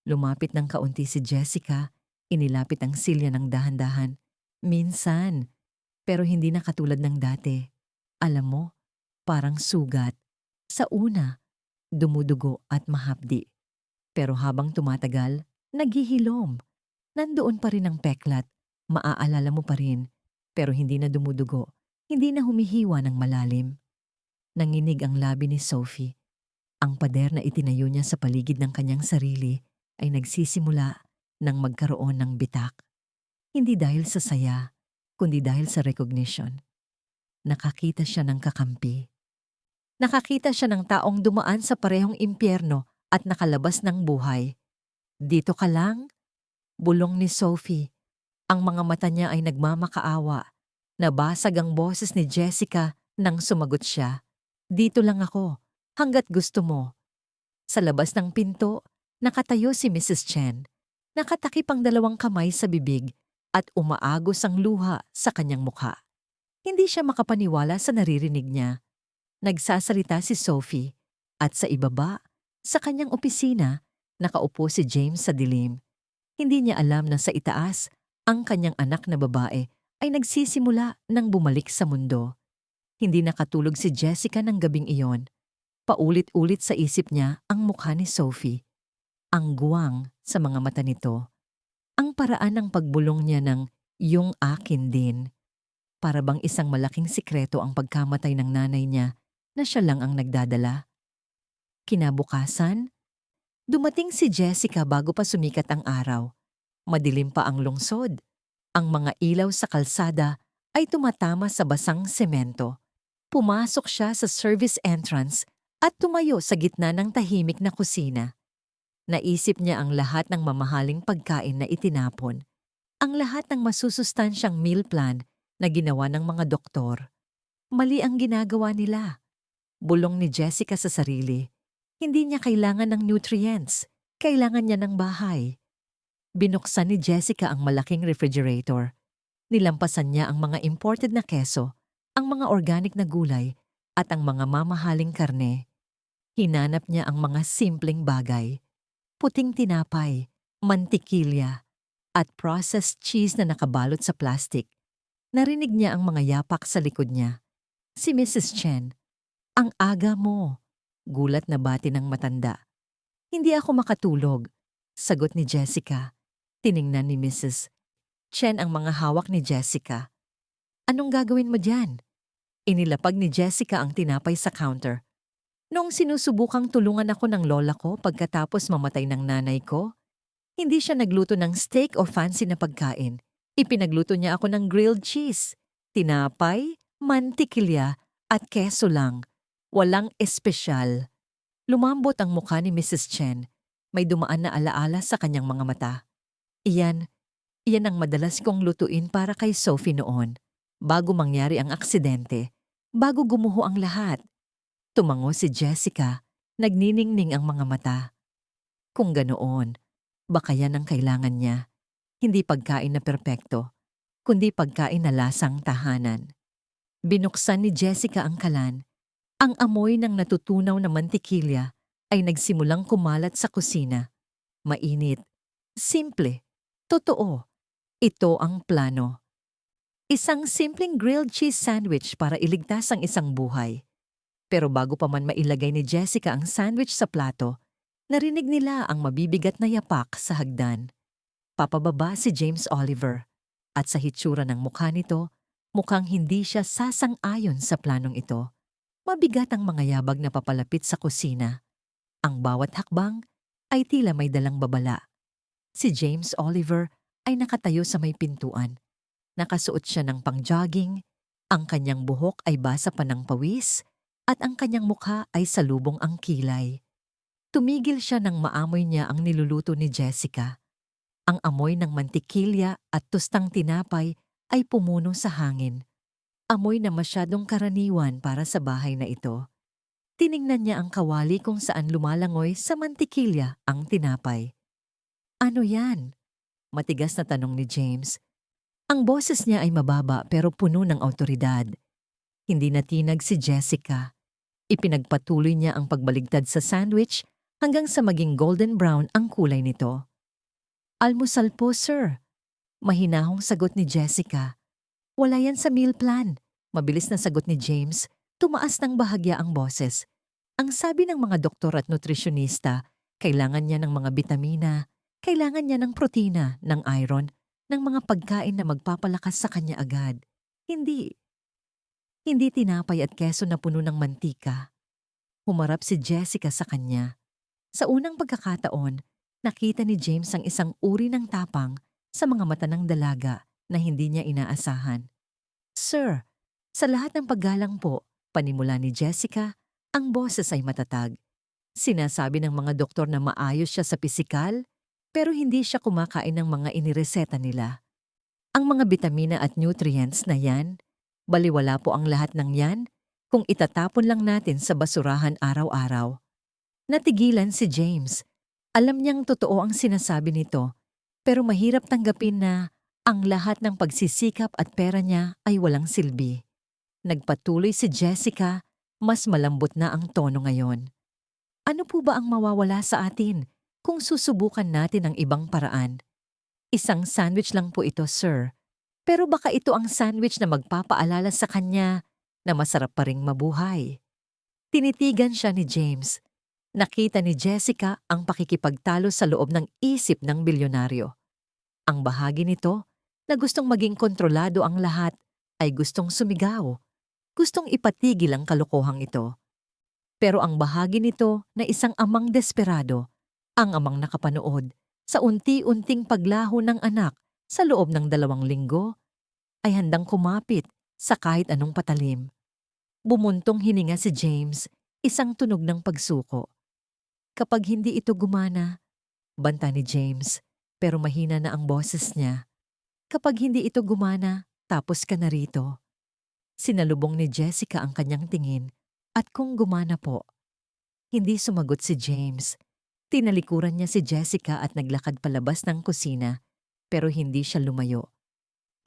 Speaker 1: Lumapit ng kaunti si Jessica, inilapit ang silya ng dahan-dahan. Minsan, pero hindi na katulad ng dati. Alam mo, parang sugat. Sa una, dumudugo at mahapdi. Pero habang tumatagal, naghihilom. Nandoon pa rin ang peklat, maaalala mo pa rin, pero hindi na dumudugo, hindi na humihiwa ng malalim. Nanginig ang labi ni Sophie. Ang pader na itinayo niya sa paligid ng kanyang sarili ay nagsisimula ng magkaroon ng bitak. Hindi dahil sa saya, kundi dahil sa recognition. Nakakita siya ng kakampi. Nakakita siya ng taong dumaan sa parehong impyerno at nakalabas ng buhay. Dito ka lang? Bulong ni Sophie. Ang mga mata niya ay nagmamakaawa. Nabasag ang boses ni Jessica nang sumagot siya. Dito lang ako, hanggat gusto mo. Sa labas ng pinto, nakatayo si Mrs. Chen. Nakatakip ang 2 kamay sa bibig at umaagos ang luha sa kanyang mukha. Hindi siya makapaniwala sa naririnig niya. Nagsasalita si Sophie at sa ibaba, sa kanyang opisina, nakaupo si James sa dilim. Hindi niya alam na sa itaas, ang kanyang anak na babae ay nagsisimula ng bumalik sa mundo. Hindi nakatulog si Jessica ng gabing iyon. Paulit-ulit sa isip niya ang mukha ni Sophie. Ang guwang sa mga mata nito. Ang paraan ng pagbulong niya ng yung akin din. Para bang isang malaking sikreto ang pagkamatay ng nanay niya na siya lang ang nagdadala. Kinabukasan, dumating si Jessica bago pa sumikat ang araw. Madilim pa ang lungsod. Ang mga ilaw sa kalsada ay tumatama sa basang semento. Pumasok siya sa service entrance at tumayo sa gitna ng tahimik na kusina. Naisip niya ang lahat ng mamahaling pagkain na itinapon. Ang lahat ng masusustansyang meal plan na ginawa ng mga doktor. Mali ang ginagawa nila. Bulong ni Jessica sa sarili. Hindi niya kailangan ng nutrients. Kailangan niya ng bahay. Binuksan ni Jessica ang malaking refrigerator. Nilampasan niya ang mga imported na keso, ang mga organic na gulay, at ang mga mamahaling karne. Hinanap niya ang mga simpleng bagay, puting tinapay, mantikilya, at processed cheese na nakabalot sa plastic. Narinig niya ang mga yapak sa likod niya. Si Mrs. Chen, "Ang aga mo." Gulat na bati ng matanda. "Hindi ako makatulog," sagot ni Jessica. Tiningnan ni Mrs. Chen ang mga hawak ni Jessica. "Anong gagawin mo diyan?" Inilapag ni Jessica ang tinapay sa counter. "Noong sinusubukang tulungan ako ng lola ko pagkatapos mamatay ng nanay ko, hindi siya nagluto ng steak o fancy na pagkain. Ipinagluto niya ako ng grilled cheese, tinapay, mantikilya, at keso lang. Walang espesyal." Lumambot ang mukha ni Mrs. Chen. May dumaan na alaala sa kanyang mga mata. Iyan, iyan ang madalas kong lutuin para kay Sophie noon. Bago mangyari ang aksidente, bago gumuho ang lahat. Tumango si Jessica, nagniningning ang mga mata. Kung ganoon, baka yan ang kailangan niya. Hindi pagkain na perpekto, kundi pagkain na lasang tahanan. Binuksan ni Jessica ang kalan. Ang amoy ng natutunaw na mantikilya ay nagsimulang kumalat sa kusina. Mainit, simple, totoo. Ito ang plano. Isang simpleng grilled cheese sandwich para iligtas ang isang buhay. Pero bago pa man mailagay ni Jessica ang sandwich sa plato, narinig nila ang mabibigat na yapak sa hagdan. Papababa si James Oliver. At sa hitsura ng mukha nito, mukhang hindi siya sasang-ayon sa planong ito. Mabigat ang mga yabag na papalapit sa kusina. Ang bawat hakbang ay tila may dalang babala. Si James Oliver ay nakatayo sa may pintuan. Nakasuot siya ng pang-jogging, ang kanyang buhok ay basa pa ng pawis, at ang kanyang mukha ay salubong ang kilay. Tumigil siya nang maamoy niya ang niluluto ni Jessica. Ang amoy ng mantikilya at tustang tinapay ay pumuno sa hangin. Amoy na masyadong karaniwan para sa bahay na ito. Tiningnan niya ang kawali kung saan lumalangoy sa mantikilya ang tinapay. "Ano yan?" Matigas na tanong ni James. Ang boses niya ay mababa pero puno ng awtoridad. Hindi natinag si Jessica. Ipinagpatuloy niya ang pagbaligtad sa sandwich hanggang sa maging golden brown ang kulay nito. "Almusal po, sir." Mahinahong sagot ni Jessica. "Wala yan sa meal plan." Mabilis na sagot ni James. Tumaas ng bahagya ang boses. Ang sabi ng mga doktor at nutrisyonista, kailangan niya ng mga bitamina, kailangan niya ng protina, ng iron, ng mga pagkain na magpapalakas sa kanya agad. Hindi. Hindi tinapay at keso na puno ng mantika. Humarap si Jessica sa kanya. Sa unang pagkakataon, nakita ni James ang isang uri ng tapang sa mga mata ng dalaga na hindi niya inaasahan. "Sir, sa lahat ng paggalang po," panimula ni Jessica, ang boses ay matatag. Sinasabi ng mga doktor na maayos siya sa pisikal, pero hindi siya kumakain ng mga inireseta nila. Ang mga bitamina at nutrients na yan, baliwala po ang lahat ng yan kung itatapon lang natin sa basurahan araw-araw. Natigilan si James. Alam niyang totoo ang sinasabi nito, pero mahirap tanggapin na ang lahat ng pagsisikap at pera niya ay walang silbi. Nagpatuloy si Jessica, mas malambot na ang tono ngayon. "Ano po ba ang mawawala sa atin kung susubukan natin ang ibang paraan? Isang sandwich lang po ito, sir. Pero baka ito ang sandwich na magpapaalala sa kanya na masarap pa ring mabuhay." Tinitigan siya ni James. Nakita ni Jessica ang pakikipagtalo sa loob ng isip ng bilyonaryo. Ang bahagi nito na gustong maging kontrolado ang lahat ay gustong sumigaw. Gustong ipatigil ang kalokohang ito. Pero ang bahagi nito na isang amang desperado, ang amang nakapanood sa unti-unting paglaho ng anak sa loob ng 2 linggo, ay handang kumapit sa kahit anong patalim. Bumuntong hininga si James, isang tunog ng pagsuko. "Kapag hindi ito gumana," banta ni James, pero mahina na ang boses niya. "Kapag hindi ito gumana, tapos ka na rito." Sinalubong ni Jessica ang kanyang tingin, at kung gumana po. Hindi sumagot si James. Tinalikuran niya si Jessica at naglakad palabas ng kusina, pero hindi siya lumayo.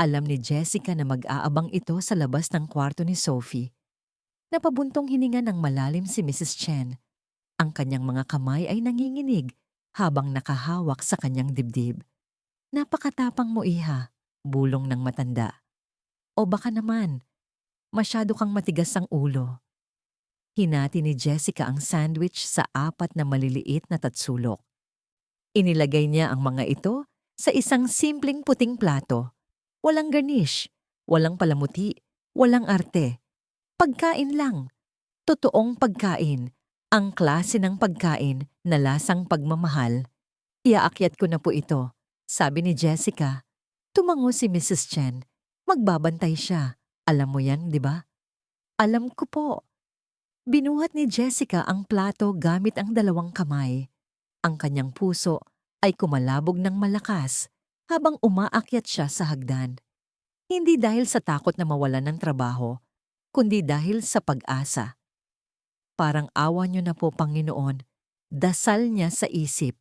Speaker 1: Alam ni Jessica na mag-aabang ito sa labas ng kwarto ni Sophie. Napabuntong hininga ng malalim si Mrs. Chen. Ang kanyang mga kamay ay nanginginig habang nakahawak sa kanyang dibdib. Napakatapang mo, iha, bulong ng matanda. O baka naman, masyado kang matigas ang ulo. Hinati ni Jessica ang sandwich sa 4 na maliliit na tatsulok. Inilagay niya ang mga ito sa isang simpleng puting plato. Walang garnish, walang palamuti, walang arte. Pagkain lang. Totoong pagkain. Ang klase ng pagkain na lasang pagmamahal. Iaakyat ko na po ito, sabi ni Jessica. Tumango si Mrs. Chen. Magbabantay siya. Alam mo yan, di ba? Alam ko po. Binuhat ni Jessica ang plato gamit ang 2 kamay. Ang kanyang puso ay kumalabog ng malakas habang umaakyat siya sa hagdan. Hindi dahil sa takot na mawalan ng trabaho, kundi dahil sa pag-asa. Parang awa niyo na po, Panginoon. Dasal niya sa isip.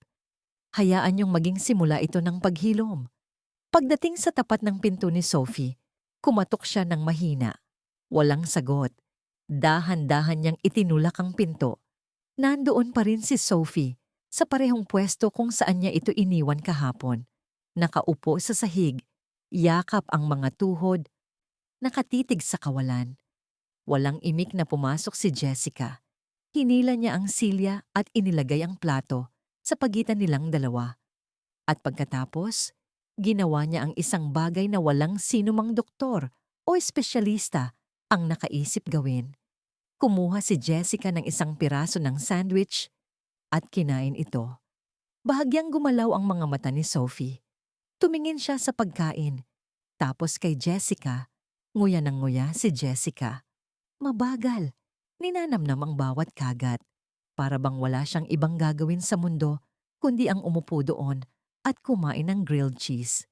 Speaker 1: Hayaan niyong maging simula ito ng paghilom. Pagdating sa tapat ng pinto ni Sophie, kumatok siya ng mahina. Walang sagot. Dahan-dahan niyang itinulak ang pinto. Nandoon pa rin si Sophie sa parehong pwesto kung saan niya ito iniwan kahapon. Nakaupo sa sahig, yakap ang mga tuhod, nakatitig sa kawalan. Walang imik na pumasok si Jessica. Hinila niya ang silya at inilagay ang plato sa pagitan nilang 2. At pagkatapos, ginawa niya ang isang bagay na walang sinumang doktor o espesyalista ang nakaisip gawin. Kumuha si Jessica ng isang piraso ng sandwich at kinain ito. Bahagyang gumalaw ang mga mata ni Sophie. Tumingin siya sa pagkain. Tapos kay Jessica, nguya ng nguya si Jessica. Mabagal, ninanamnam ang bawat kagat. Para bang wala siyang ibang gagawin sa mundo kundi ang umupo doon at kumain ng grilled cheese.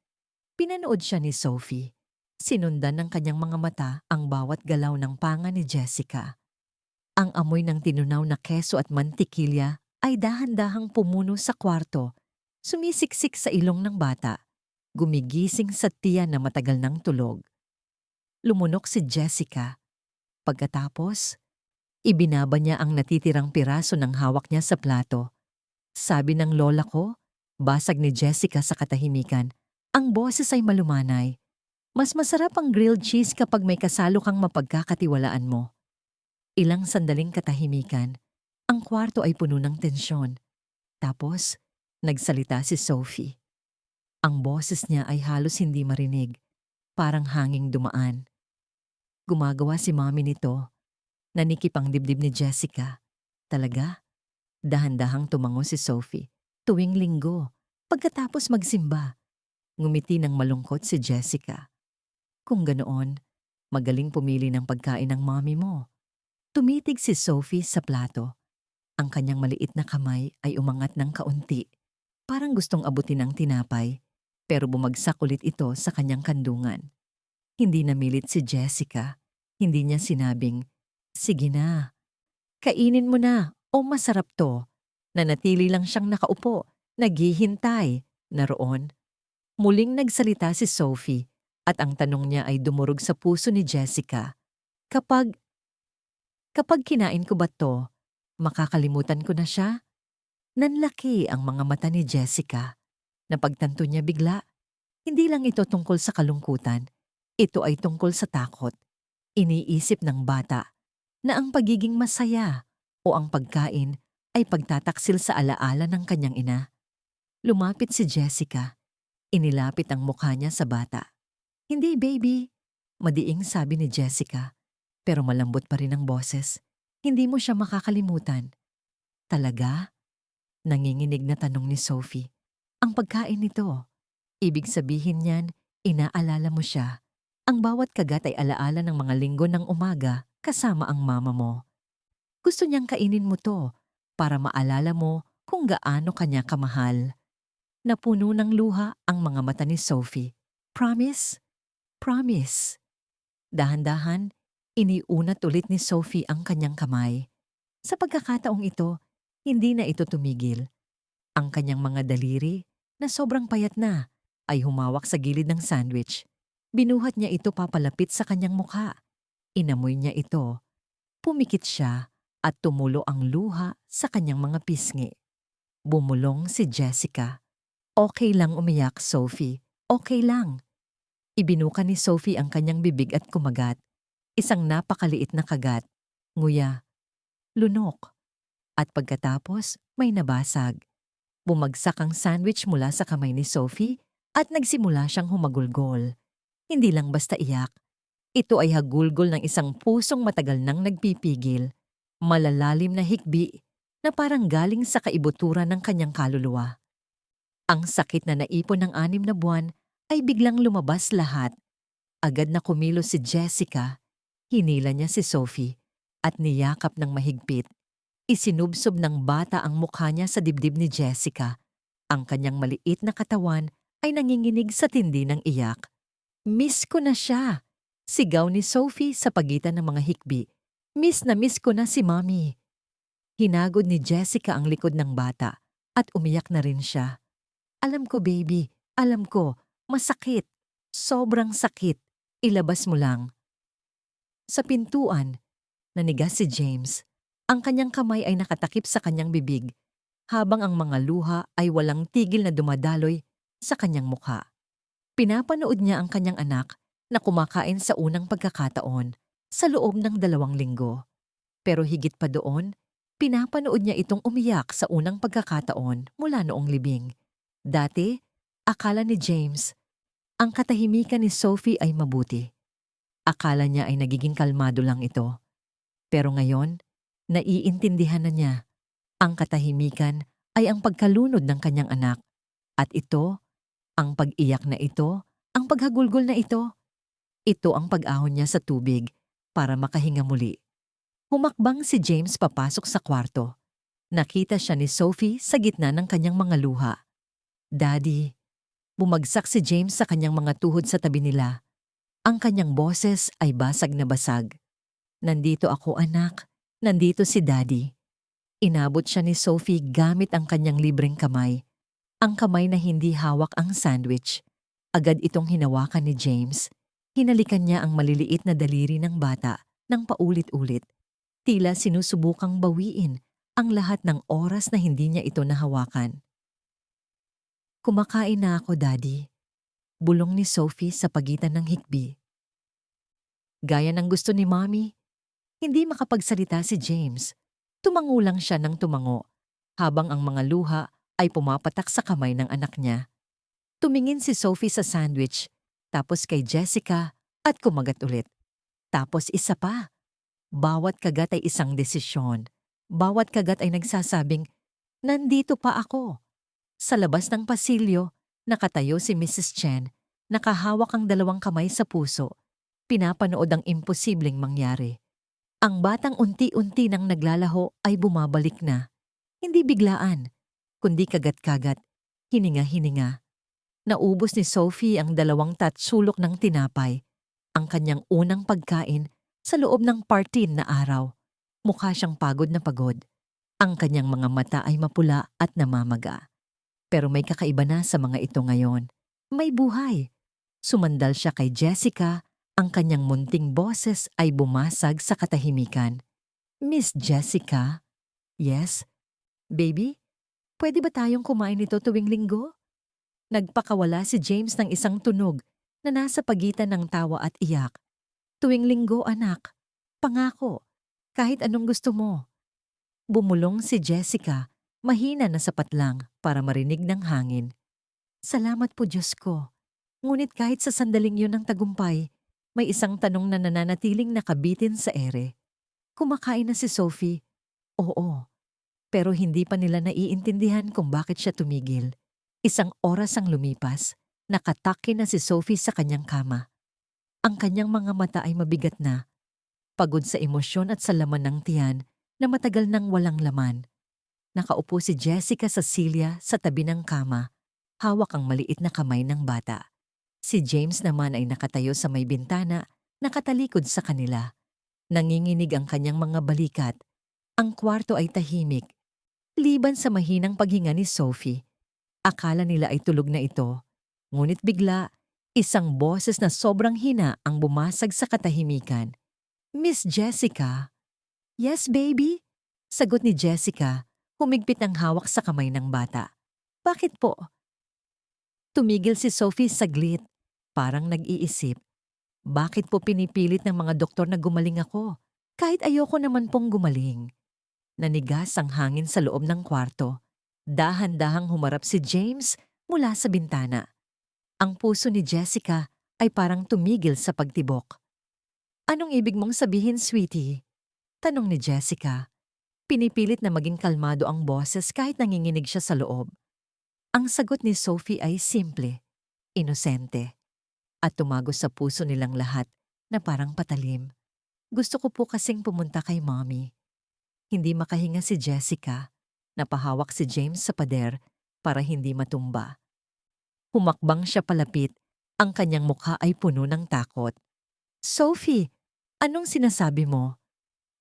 Speaker 1: Pinanood siya ni Sophie. Sinundan ng kanyang mga mata ang bawat galaw ng panga ni Jessica. Ang amoy ng tinunaw na keso at mantikilya ay dahan-dahang pumuno sa kwarto, sumisiksik sa ilong ng bata, gumigising sa tiyan na matagal ng tulog. Lumunok si Jessica. Pagkatapos, ibinaba niya ang natitirang piraso ng hawak niya sa plato. Sabi ng lola ko, basag ni Jessica sa katahimikan, ang boses ay malumanay. Mas masarap ang grilled cheese kapag may kasalo kang mapagkakatiwalaan mo. Ilang sandaling katahimikan, ang kwarto ay puno ng tensyon. Tapos, nagsalita si Sophie. Ang boses niya ay halos hindi marinig, parang hanging dumaan. Gumagawa si mami nito. Nanikip ang dibdib ni Jessica. Talaga? Dahan-dahang tumango si Sophie. Tuwing linggo, pagkatapos magsimba. Ngumiti ng malungkot si Jessica. Kung ganoon, magaling pumili ng pagkain ng mami mo. Tumitig si Sophie sa plato. Ang kanyang maliit na kamay ay umangat ng kaunti. Parang gustong abutin ang tinapay, pero bumagsak ulit ito sa kanyang kandungan. Hindi namilit si Jessica. Hindi niya sinabing, "Sige na, kainin mo na, o masarap to." Nanatili lang siyang nakaupo, naghihintay, naroon. Muling nagsalita si Sophie at ang tanong niya ay dumurog sa puso ni Jessica. Kapag kinain ko ba to, makakalimutan ko na siya? Nanlaki ang mga mata ni Jessica. Napagtanto niya bigla, hindi lang ito tungkol sa kalungkutan, ito ay tungkol sa takot. Iniisip ng bata na ang pagiging masaya o ang pagkain ay pagtataksil sa alaala ng kanyang ina. Lumapit si Jessica. Inilapit ang mukha niya sa bata. "Hindi, baby," madiing sabi ni Jessica. Pero malambot pa rin ang boses. "Hindi mo siya makakalimutan." "Talaga?" Nanginginig na tanong ni Sophie. "Ang pagkain nito, ibig sabihin niyan, inaalala mo siya. Ang bawat kagat ay alaala ng mga linggo ng umaga kasama ang mama mo. Gusto niyang kainin mo to para maalala mo kung gaano kanya kamahal." Napuno ng luha ang mga mata ni Sophie. "Promise? Promise." Dahan-dahan, iniunat ulit ni Sophie ang kanyang kamay. Sa pagkakataong ito, hindi na ito tumigil. Ang kanyang mga daliri, na sobrang payat na, ay humawak sa gilid ng sandwich. Binuhat niya ito papalapit sa kanyang mukha. Inamoy niya ito. Pumikit siya at tumulo ang luha sa kanyang mga pisngi. Bumulong si Jessica. Okay lang umiyak, Sophie. Okay lang. Ibinuka ni Sophie ang kanyang bibig at kumagat. Isang napakaliit na kagat. Nguya. Lunok. At pagkatapos, may nabasag. Bumagsak ang sandwich mula sa kamay ni Sophie at nagsimula siyang humagulgol. Hindi lang basta iyak. Ito ay hagulgol ng isang pusong matagal nang nagpipigil. Malalalim na hikbi na parang galing sa kaibuturan ng kanyang kaluluwa. Ang sakit na naipon ng 6 na buwan ay biglang lumabas lahat. Agad na kumilos si Jessica. Hinila niya si Sophie at niyakap ng mahigpit. Isinubsob ng bata ang mukha niya sa dibdib ni Jessica. Ang kanyang maliit na katawan ay nanginginig sa tindi ng iyak. Miss ko na siya! Sigaw ni Sophie sa pagitan ng mga hikbi. Miss na miss ko na si Mommy. Hinagod ni Jessica ang likod ng bata at umiyak na rin siya. Alam ko, baby. Alam ko. Masakit. Sobrang sakit. Ilabas mo lang. Sa pintuan, nanigas si James. Ang kanyang kamay ay nakatakip sa kanyang bibig, habang ang mga luha ay walang tigil na dumadaloy sa kanyang mukha. Pinapanood niya ang kanyang anak na kumakain sa unang pagkakataon sa loob ng 2 linggo. Pero higit pa doon, pinapanood niya itong umiyak sa unang pagkakataon mula noong libing. Dati, akala ni James, ang katahimikan ni Sophie ay mabuti. Akala niya ay nagiging kalmado lang ito. Pero ngayon, naiintindihan na niya. Ang katahimikan ay ang pagkalunod ng kanyang anak. At ito, ang pag-iyak na ito, ang paghagulgol na ito, ito ang pag-ahon niya sa tubig para makahinga muli. Humakbang si James papasok sa kwarto. Nakita siya ni Sophie sa gitna ng kanyang mga luha. Daddy, bumagsak si James sa kanyang mga tuhod sa tabi nila. Ang kanyang boses ay basag na basag. Nandito ako, anak. Nandito si Daddy. Inabot siya ni Sophie gamit ang kanyang libreng kamay. Ang kamay na hindi hawak ang sandwich. Agad itong hinawakan ni James. Hinalikan niya ang maliliit na daliri ng bata ng paulit-ulit. Tila sinusubukang bawiin ang lahat ng oras na hindi niya ito nahawakan. Kumakain na ako, Daddy. Bulong ni Sophie sa pagitan ng hikbi. Gaya ng gusto ni Mommy, hindi makapagsalita si James. Tumango lang siya ng tumango, habang ang mga luha ay pumapatak sa kamay ng anak niya. Tumingin si Sophie sa sandwich, tapos kay Jessica at kumagat ulit. Tapos isa pa. Bawat kagat ay isang desisyon. Bawat kagat ay nagsasabing, nandito pa ako. Sa labas ng pasilyo, nakatayo si Mrs. Chen, nakahawak ang 2 kamay sa puso. Pinapanood ang imposibleng mangyari. Ang batang unti-unti nang naglalaho ay bumabalik na. Hindi biglaan, kundi kagat-kagat, hininga-hininga. Naubos ni Sophie ang 2 tatsulok ng tinapay, ang kanyang unang pagkain sa loob ng 14 na araw. Mukha siyang pagod na pagod. Ang kanyang mga mata ay mapula at namamaga. Pero may kakaiba na sa mga ito ngayon. May buhay. Sumandal siya kay Jessica, ang kanyang munting boses ay bumasag sa katahimikan. Miss Jessica? Yes? Baby, pwede ba tayong kumain nito tuwing linggo? Nagpakawala si James ng isang tunog na nasa pagitan ng tawa at iyak. Tuwing linggo, anak. Pangako. Kahit anong gusto mo. Bumulong si Jessica, mahina na sapat lang para marinig ng hangin. Salamat po, Diyos ko. Ngunit kahit sa sandaling yun ng tagumpay, may isang tanong na nananatiling nakabitin sa ere. Kumakain na si Sophie? Oo. Pero hindi pa nila naiintindihan kung bakit siya tumigil. Isang oras ang lumipas, nakatake na si Sophie sa kanyang kama. Ang kanyang mga mata ay mabigat na, pagod sa emosyon at sa laman ng tiyan na matagal nang walang laman. Nakaupo si Jessica sa silya sa tabi ng kama, hawak ang maliit na kamay ng bata. Si James naman ay nakatayo sa may bintana, nakatalikod sa kanila. Nanginginig ang kanyang mga balikat. Ang kwarto ay tahimik, liban sa mahinang paghinga ni Sophie. Akala nila ay tulog na ito, ngunit bigla, Isang boses na sobrang hina ang bumasag sa katahimikan. "Miss Jessica?" "Yes, baby?" Sagot ni Jessica, humigpit ang hawak sa kamay ng bata. "Bakit po?" Tumigil si Sophie saglit, parang nag-iisip. Bakit po pinipilit ng mga doktor na gumaling ako? Kahit ayoko naman pong gumaling. Nanigas ang hangin sa loob ng kwarto. Dahan-dahang humarap si James mula sa bintana. Ang puso ni Jessica ay parang tumigil sa pagtibok. "Anong ibig mong sabihin, sweetie?" Tanong ni Jessica. Pinipilit na maging kalmado ang boses kahit nanginginig siya sa loob. Ang sagot ni Sophie ay simple, inosente, at tumagos sa puso nilang lahat na parang patalim. "Gusto ko po kasing pumunta kay mommy." Hindi makahinga si Jessica. Napahawak si James sa pader para hindi matumba. Humakbang siya palapit. Ang kanyang mukha ay puno ng takot. "Sophie, anong sinasabi mo?"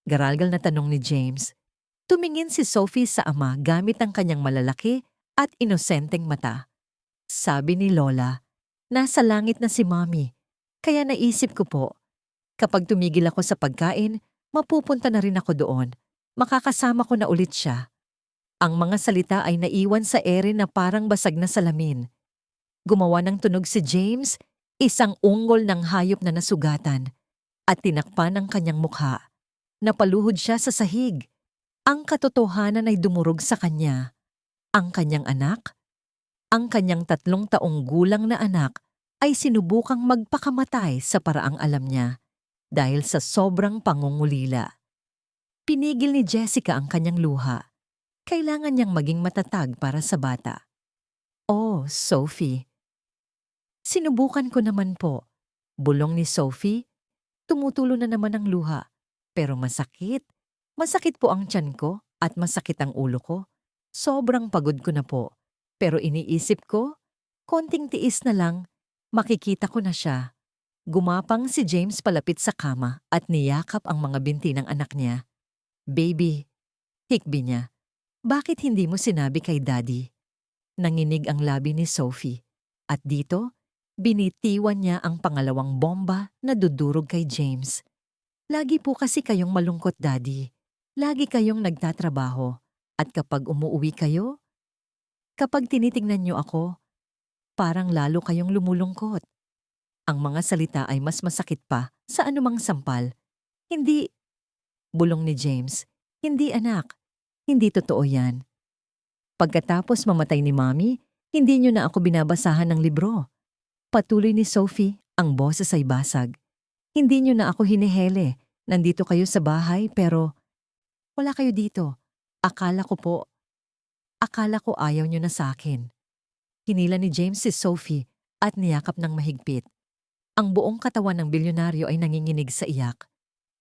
Speaker 1: Garalgal na tanong ni James. Tumingin si Sophie sa ama gamit ang kanyang malalaki at inosenteng mata. "Sabi ni Lola, nasa langit na si Mommy. Kaya naisip ko po, kapag tumigil ako sa pagkain, mapupunta na rin ako doon. Makakasama ko na ulit siya." Ang mga salita ay naiwan sa ere na parang basag na salamin. Gumawa ng tunog si James, isang ungol ng hayop na nasugatan, at tinakpan ang kanyang mukha. Napaluhod siya sa sahig. Ang katotohanan ay dumurog sa kanya. Ang kanyang anak, ang kanyang 3 taong gulang na anak, ay sinubukang magpakamatay sa paraang alam niya dahil sa sobrang pangungulila. Pinigil ni Jessica ang kanyang luha. Kailangan niyang maging matatag para sa bata. "Oh, Sophie." "Sinubukan ko naman po." Bulong ni Sophie. Tumutulo na naman ang luha. "Pero masakit. Masakit po ang tiyan ko at masakit ang ulo ko. Sobrang pagod ko na po. Pero iniisip ko, konting tiis na lang, makikita ko na siya." Gumapang si James palapit sa kama at niyakap ang mga binti ng anak niya. "Baby," hikbi niya, "bakit hindi mo sinabi kay Daddy?" Nanginig ang labi ni Sophie. At dito, binitiwan niya ang pangalawang bomba na dudurog kay James. "Lagi po kasi kayong malungkot, Daddy. Lagi kayong nagtatrabaho. At kapag umuuwi kayo, kapag tinitingnan niyo ako, parang lalo kayong lumulungkot." Ang mga salita ay mas masakit pa sa anumang sampal. "Hindi," bulong ni James. "Hindi, anak. Hindi totoo yan. Pagkatapos mamatay ni Mommy, hindi niyo na ako binabasahan ng libro." Patuloy ni Sophie, ang boses ay basag. "Hindi niyo na ako hinihele. Nandito kayo sa bahay pero wala kayo dito. Akala ko po, akala ko ayaw niyo na sa akin." Hinila ni James si Sophie at niyakap ng mahigpit. Ang buong katawan ng bilyonaryo ay nanginginig sa iyak.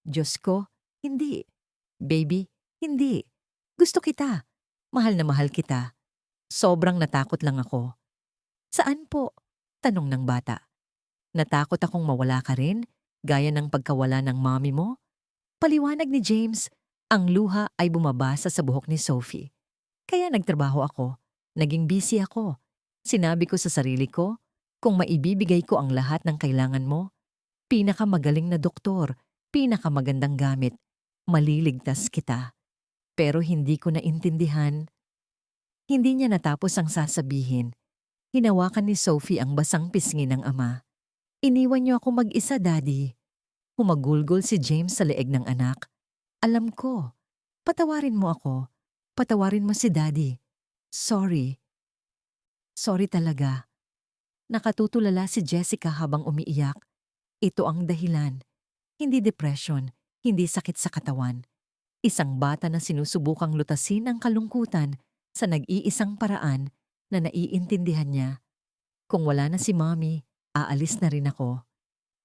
Speaker 1: "Diyos ko, hindi. Baby, hindi. Gusto kita. Mahal na mahal kita. Sobrang natakot lang ako." "Saan po?" tanong ng bata. "Natakot akong mawala ka rin, gaya ng pagkawala ng mommy mo?" Paliwanag ni James. Ang luha ay bumabasa sa buhok ni Sophie. "Kaya nagtrabaho ako. Naging busy ako. Sinabi ko sa sarili ko, kung maibibigay ko ang lahat ng kailangan mo, pinakamagaling na doktor, pinakamagandang gamit, maliligtas kita." Pero hindi ko naintindihan. Hindi niya natapos ang sasabihin. Hinawakan ni Sophie ang basang pisngi ng ama. "Iniwan niyo ako mag-isa, Daddy." Humagulgol si James sa leeg ng anak. "Alam ko. Patawarin mo ako. Patawarin mo si Daddy. Sorry. Sorry talaga." Nakatutulala si Jessica habang umiiyak. Ito ang dahilan. Hindi depression, hindi sakit sa katawan. Isang bata na sinusubukang lutasin ang kalungkutan sa nag-iisang paraan na naiintindihan niya. "Kung wala na si Mommy, aalis na rin ako."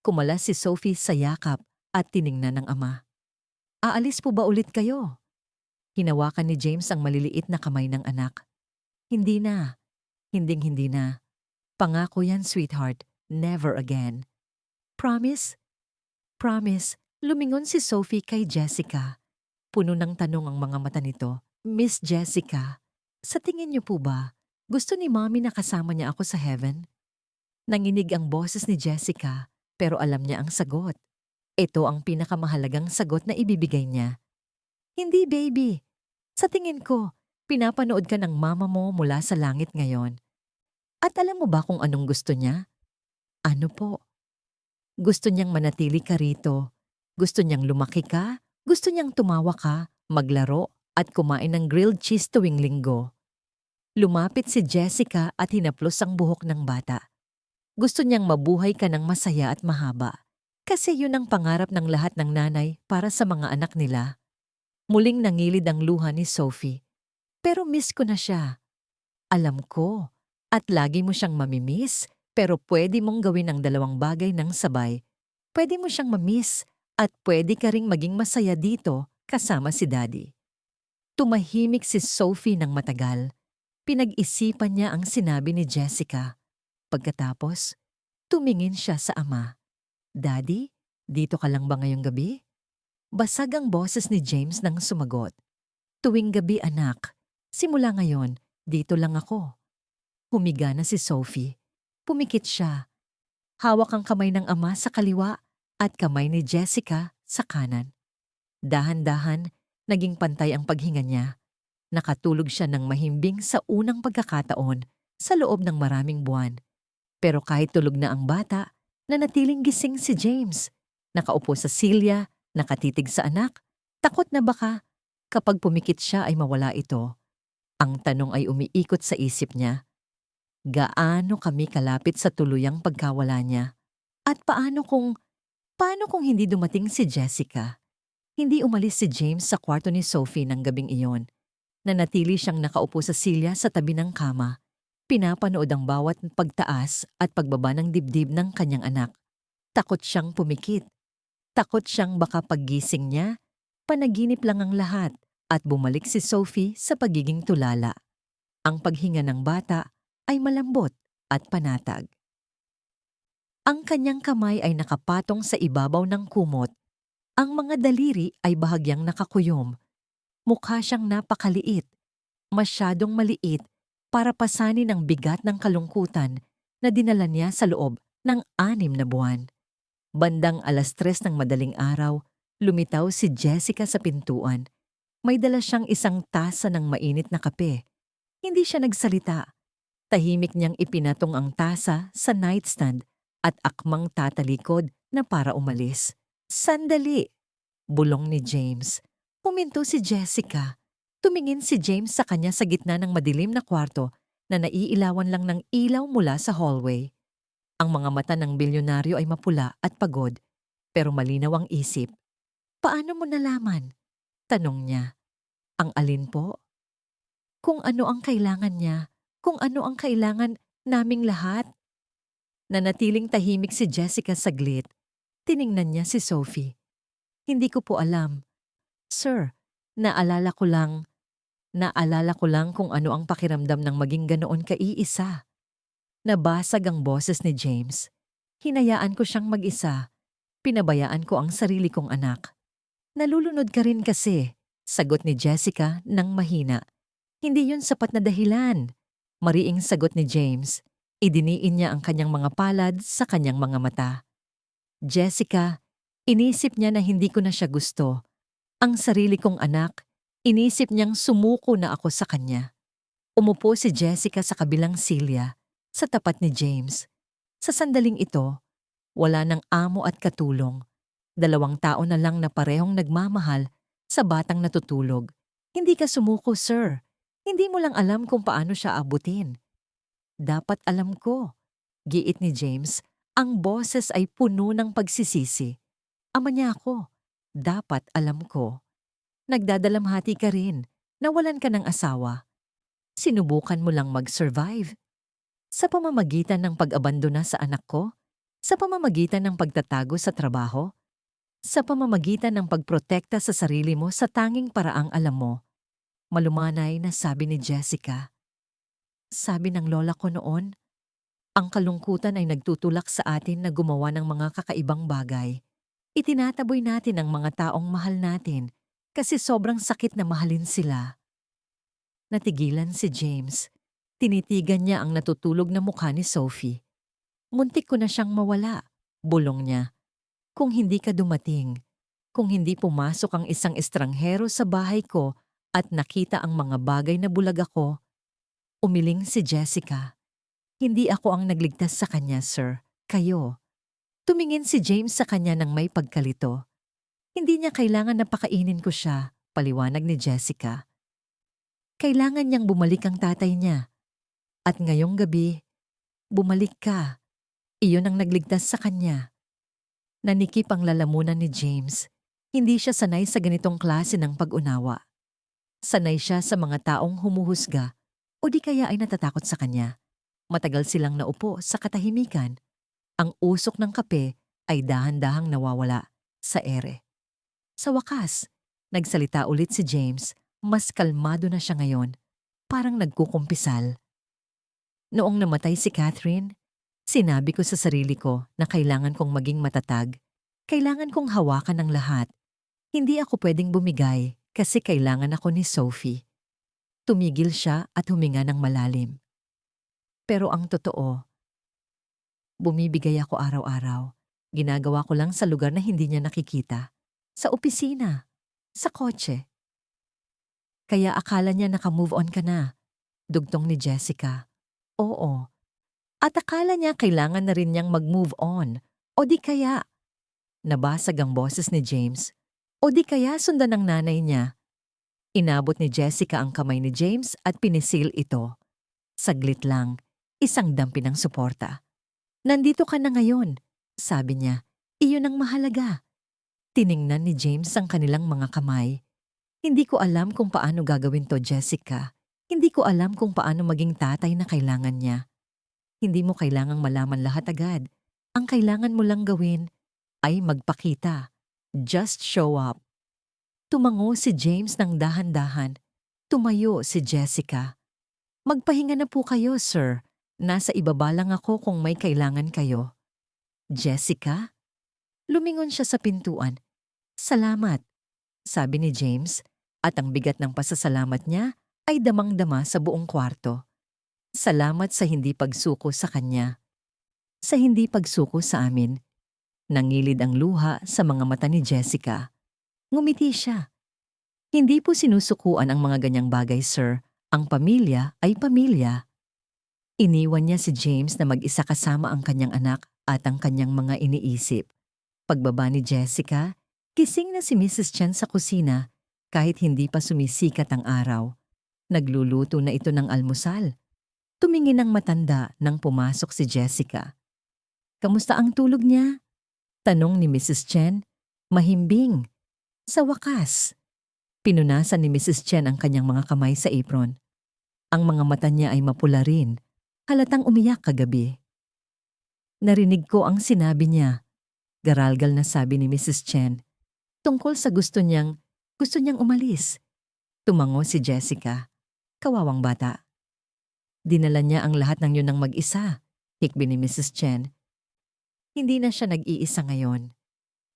Speaker 1: Kumalas si Sophie sa yakap at tiningnan ng ama. "Aalis po ba ulit kayo?" Hinawakan ni James ang maliliit na kamay ng anak. "Hindi na. Hinding-hindi na. Pangako yan, sweetheart. Never again." "Promise?" "Promise." Lumingon si Sophie kay Jessica. Puno ng tanong ang mga mata nito. "Miss Jessica, sa tingin niyo po ba, gusto ni Mommy na kasama niya ako sa heaven?" Nanginig ang boses ni Jessica, pero alam niya ang sagot. Ito ang pinakamahalagang sagot na ibibigay niya. Hindi, baby. Sa tingin ko, pinapanood ka ng mama mo mula sa langit ngayon. At alam mo ba kung anong gusto niya? Ano po? Gusto niyang manatili ka rito. Gusto niyang lumaki ka. Gusto niyang tumawa ka, maglaro, at kumain ng grilled cheese tuwing linggo. Lumapit si Jessica at hinaplos ang buhok ng bata. Gusto niyang mabuhay ka ng masaya at mahaba. Kasi yun ang pangarap ng lahat ng nanay para sa mga anak nila. Muling nangilid ang luha ni Sophie. Pero miss ko na siya. Alam ko. At lagi mo siyang mamimiss, pero pwede mong gawin ang dalawang bagay ng sabay. Pwede mo siyang mamiss at pwede ka ring maging masaya dito kasama si Daddy. Tumahimik si Sophie ng matagal. Pinag-isipan niya ang sinabi ni Jessica. Pagkatapos, tumingin siya sa ama. Daddy, dito ka lang ba ngayong gabi? Basag ang boses ni James nang sumagot. Tuwing gabi anak, simula ngayon, dito lang ako. Humiga na si Sophie. Pumikit siya. Hawak ang kamay ng ama sa kaliwa at kamay ni Jessica sa kanan. Dahan-dahan, naging pantay ang paghinga niya. Nakatulog siya ng mahimbing sa unang pagkakataon sa loob ng maraming buwan. Pero kahit tulog na ang bata, nanatiling gising si James. Nakaupo sa silya, nakatitig sa anak. Takot na baka kapag pumikit siya ay mawala ito. Ang tanong ay umiikot sa isip niya. Gaano kami kalapit sa tuluyang pagkawala niya? At paano kung hindi dumating si Jessica? Hindi umalis si James sa kwarto ni Sophie ng gabing iyon. Nanatili siyang nakaupo sa silya sa tabi ng kama. Pinapanood ang bawat pagtaas at pagbaba ng dibdib ng kanyang anak. Takot siyang pumikit. Takot siyang baka paggising niya, panaginip lang ang lahat at bumalik si Sophie sa pagiging tulala. Ang paghinga ng bata ay malambot at panatag. Ang kanyang kamay ay nakapatong sa ibabaw ng kumot. Ang mga daliri ay bahagyang nakakuyom. Mukha siyang napakaliit, masyadong maliit para pasanin ang bigat ng kalungkutan na dinala niya sa loob ng 6 na buwan. Bandang 3:00 ng madaling araw, lumitaw si Jessica sa pintuan. May dala siyang isang tasa ng mainit na kape. Hindi siya nagsalita. Tahimik niyang ipinatong ang tasa sa nightstand at akmang tatalikod na para umalis. Sandali! Bulong ni James. Huminto si Jessica. Tumingin si James sa kanya sa gitna ng madilim na kwarto na naiilawan lang ng ilaw mula sa hallway. Ang mga mata ng bilyonaryo ay mapula at pagod, pero malinaw ang isip. Paano mo nalaman? Tanong niya. Ang alin po? Kung ano ang kailangan niya, kung ano ang kailangan naming lahat. Nanatiling tahimik si Jessica saglit. Tiningnan niya si Sophie. Hindi ko po alam. Sir, naalala ko lang kung ano ang pakiramdam ng maging ganoon kaiisa. Nabasag ang boses ni James. Hinayaan ko siyang mag-isa. Pinabayaan ko ang sarili kong anak. Nalulunod ka rin kasi, sagot ni Jessica nang mahina. Hindi yun sapat na dahilan. Mariing sagot ni James. Idiniin niya ang kanyang mga palad sa kanyang mga mata. Jessica, inisip niya na hindi ko na siya gusto. Ang sarili kong anak, inisip niyang sumuko na ako sa kanya. Umupo si Jessica sa kabilang silya, sa tapat ni James. Sa sandaling ito, wala ng amo at katulong. 2 tao na lang na parehong nagmamahal sa batang natutulog. Hindi ka sumuko, sir. Hindi mo lang alam kung paano siya abutin. Dapat alam ko. Giit ni James, ang boses ay puno ng pagsisisi. Ama niya ako. Dapat alam ko. Nagdadalamhati ka rin. Nawalan ka ng asawa. Sinubukan mo lang mag-survive. Sa pamamagitan ng pag-abandona sa anak ko? Sa pamamagitan ng pagtatago sa trabaho? Sa pamamagitan ng pagprotekta sa sarili mo sa tanging paraang alam mo? Malumanay na sabi ni Jessica. Sabi ng lola ko noon, ang kalungkutan ay nagtutulak sa atin na gumawa ng mga kakaibang bagay. Itinataboy natin ang mga taong mahal natin kasi sobrang sakit na mahalin sila. Natigilan si James. Tinitigan niya ang natutulog na mukha ni Sophie. Muntik ko na siyang mawala, bulong niya. Kung hindi ka dumating, kung hindi pumasok ang isang estranghero sa bahay ko at nakita ang mga bagay na bulag ako, umiling si Jessica. Hindi ako ang nagligtas sa kanya, sir. Kayo. Tumingin si James sa kanya ng may pagkalito. Hindi niya kailangan na pakainin ko siya, paliwanag ni Jessica. Kailangan niyang bumalik ang tatay niya. At ngayong gabi, bumalik ka. Iyon ang nagligtas sa kanya. Nanikip ang lalamunan ni James. Hindi siya sanay sa ganitong klase ng pag-unawa. Sanay siya sa mga taong humuhusga o di kaya ay natatakot sa kanya. Matagal silang naupo sa katahimikan. Ang usok ng kape ay dahan-dahang nawawala sa ere. Sa wakas, nagsalita ulit si James. Mas kalmado na siya ngayon. Parang nagkukumpisal. Noong namatay si Catherine, sinabi ko sa sarili ko na kailangan kong maging matatag. Kailangan kong hawakan ang lahat. Hindi ako pwedeng bumigay kasi kailangan ako ni Sophie. Tumigil siya at huminga ng malalim. Pero ang totoo, bumibigay ako araw-araw. Ginagawa ko lang sa lugar na hindi niya nakikita. Sa opisina, sa kotse. Kaya akala niya naka-move on ka na. Dugtong ni Jessica. Oo. At akala niya kailangan na rin niyang mag-move on. O di kaya, nabasag ang boses ni James. O di kaya sundan ng nanay niya. Inabot ni Jessica ang kamay ni James at pinisil ito. Saglit lang, isang dampi ng suporta. Nandito ka na ngayon, sabi niya. Iyon ang mahalaga. Tiningnan ni James ang kanilang mga kamay. Hindi ko alam kung paano gagawin to, Jessica. Hindi ko alam kung paano maging tatay na kailangan niya. Hindi mo kailangang malaman lahat agad. Ang kailangan mo lang gawin ay magpakita. Just show up. Tumango si James ng dahan-dahan. Tumayo si Jessica. Magpahinga na po kayo, sir. Nasa ibaba lang ako kung may kailangan kayo. Jessica? Lumingon siya sa pintuan. Salamat, sabi ni James, at ang bigat ng pasasalamat niya ay damang-dama sa buong kwarto. Salamat sa hindi pagsuko sa kanya. Sa hindi pagsuko sa amin. Nangilid ang luha sa mga mata ni Jessica. Ngumiti siya. Hindi po sinusukuan ang mga ganyang bagay, sir. Ang pamilya ay pamilya. Iniwan niya si James na mag-isa kasama ang kanyang anak at ang kanyang mga iniisip. Pagbaba ni Jessica, gising na si Mrs. Chen sa kusina kahit hindi pa sumisikat ang araw. Nagluluto na ito ng almusal. Tumingin ang matanda nang pumasok si Jessica. Kamusta ang tulog niya? Tanong ni Mrs. Chen, mahimbing. Sa wakas, pinunasan ni Mrs. Chen ang kanyang mga kamay sa apron. Ang mga mata niya ay mapula rin, halatang umiyak kagabi. Narinig ko ang sinabi niya. Garalgal na sabi ni Mrs. Chen, tungkol sa gusto niyang umalis. Tumango si Jessica. Kawawang bata. Dinala niya ang lahat ng yun ng mag-isa, hikbi ni Mrs. Chen. Hindi na siya nag-iisa ngayon.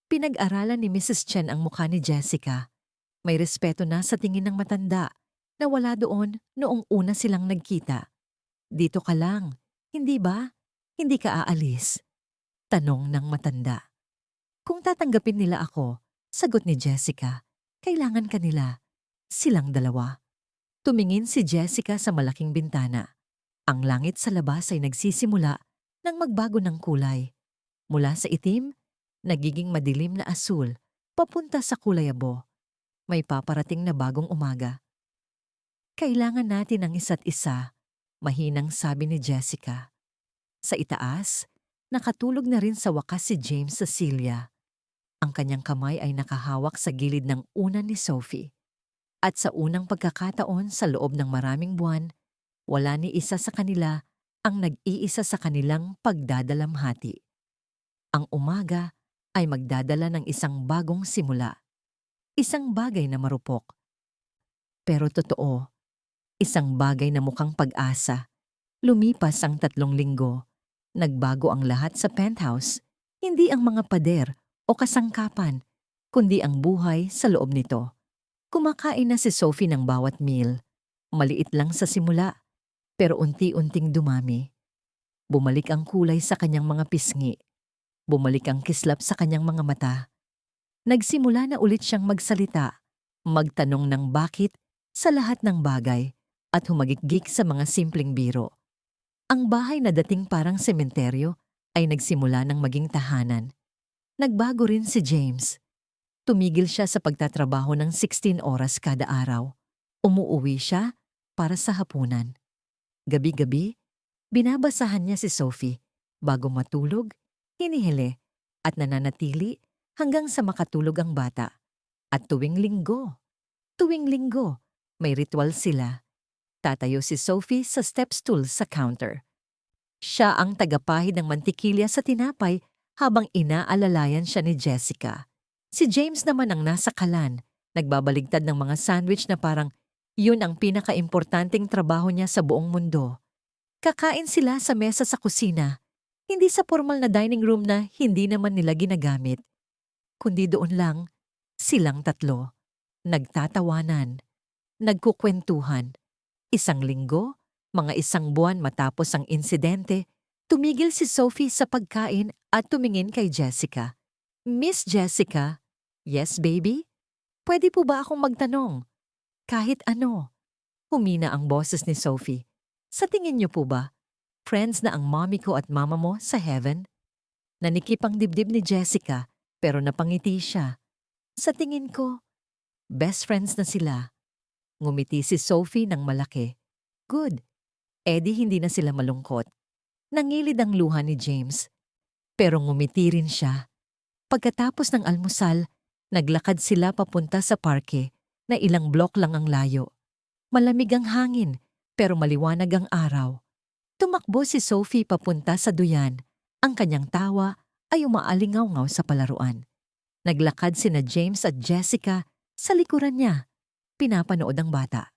Speaker 1: Pinag-aralan ni Mrs. Chen ang mukha ni Jessica. May respeto na sa tingin ng matanda na wala doon noong una silang nagkita. Dito ka lang, hindi ba? Hindi ka aalis? Tanong ng matanda. Kung tatanggapin nila ako, sagot ni Jessica, kailangan kanila. Silang dalawa. Tumingin si Jessica sa malaking bintana. Ang langit sa labas ay nagsisimula nang magbago ng kulay. Mula sa itim, nagiging madilim na asul, papunta sa kulay abo. May paparating na bagong umaga. Kailangan natin ang isa't isa, mahinang sabi ni Jessica. Sa itaas, nakatulog na rin sa wakas si James sa silya. Ang kanyang kamay ay nakahawak sa gilid ng unan ni Sophie. At sa unang pagkakataon sa loob ng maraming buwan, wala ni isa sa kanila ang nag-iisa sa kanilang pagdadalamhati. Ang umaga ay magdadala ng isang bagong simula. Isang bagay na marupok. Pero totoo, isang bagay na mukhang pag-asa. Lumipas ang 3 linggo. Nagbago ang lahat sa penthouse. Hindi ang mga pader o kasangkapan, kundi ang buhay sa loob nito. Kumakain na si Sophie ng bawat meal. Maliit lang sa simula, pero unti-unting dumami. Bumalik ang kulay sa kanyang mga pisngi. Bumalik ang kislap sa kanyang mga mata. Nagsimula na ulit siyang magsalita, magtanong ng bakit sa lahat ng bagay at humagikgik sa mga simpleng biro. Ang bahay na dating parang sementeryo ay nagsimula ng maging tahanan. Nagbago rin si James. Tumigil siya sa pagtatrabaho ng 16 oras kada araw. Umuuwi siya para sa hapunan. Gabi-gabi, binabasahan niya si Sophie. Bago matulog, hinihili at nananatili hanggang sa makatulog ang bata. At tuwing linggo, may ritual sila. Tatayo si Sophie sa step stool sa counter. Siya ang tagapahid ng mantikilya sa tinapay habang inaalalayan siya ni Jessica. Si James naman ang nasa kalan, nagbabaligtad ng mga sandwich na parang yun ang pinakaimportanteng trabaho niya sa buong mundo. Kakain sila sa mesa sa kusina, hindi sa formal na dining room na hindi naman nila ginagamit. Kundi doon lang, silang tatlo. Nagtatawanan, nagkukwentuhan. Isang linggo, mga isang buwan matapos ang insidente, tumigil si Sophie sa pagkain at tumingin kay Jessica. Miss Jessica, yes baby? Pwede po ba akong magtanong? Kahit ano. Humina ang boses ni Sophie. Sa tingin niyo po ba, friends na ang mommy ko at mama mo sa heaven? Nanikip ang dibdib ni Jessica pero napangiti siya. Sa tingin ko, best friends na sila. Ngumiti si Sophie ng malaki. Good. Eddie hindi na sila malungkot. Nangilid ang luha ni James. Pero ngumiti rin siya. Pagkatapos ng almusal, naglakad sila papunta sa parke na ilang blok lang ang layo. Malamig ang hangin pero maliwanag ang araw. Tumakbo si Sophie papunta sa duyan. Ang kanyang tawa ay umaalingaw-ngaw sa palaruan. Naglakad sina James at Jessica sa likuran niya. Pinapanood ang bata.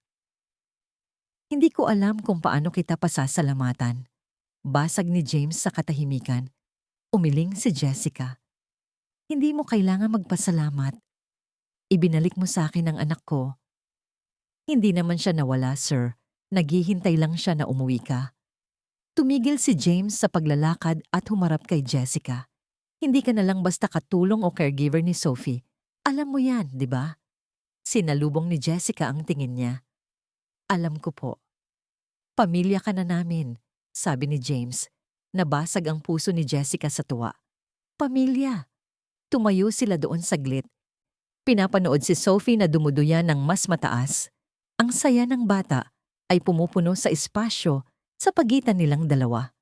Speaker 1: Hindi ko alam kung paano kita pasasalamatan. Basag ni James sa katahimikan. Umiling si Jessica. Hindi mo kailangan magpasalamat. Ibinalik mo sa akin ang anak ko. Hindi naman siya nawala, sir. Naghihintay lang siya na umuwi ka. Tumigil si James sa paglalakad at humarap kay Jessica. Hindi ka na lang basta katulong o caregiver ni Sophie. Alam mo yan, di ba? Sinalubong ni Jessica ang tingin niya. Alam ko po. Pamilya ka na namin, sabi ni James. Nabasag ang puso ni Jessica sa tuwa. Pamilya. Tumayo sila doon saglit. Pinapanood si Sophie na dumuduyan ng mas mataas. Ang saya ng bata ay pumupuno sa espasyo sa pagitan nilang dalawa.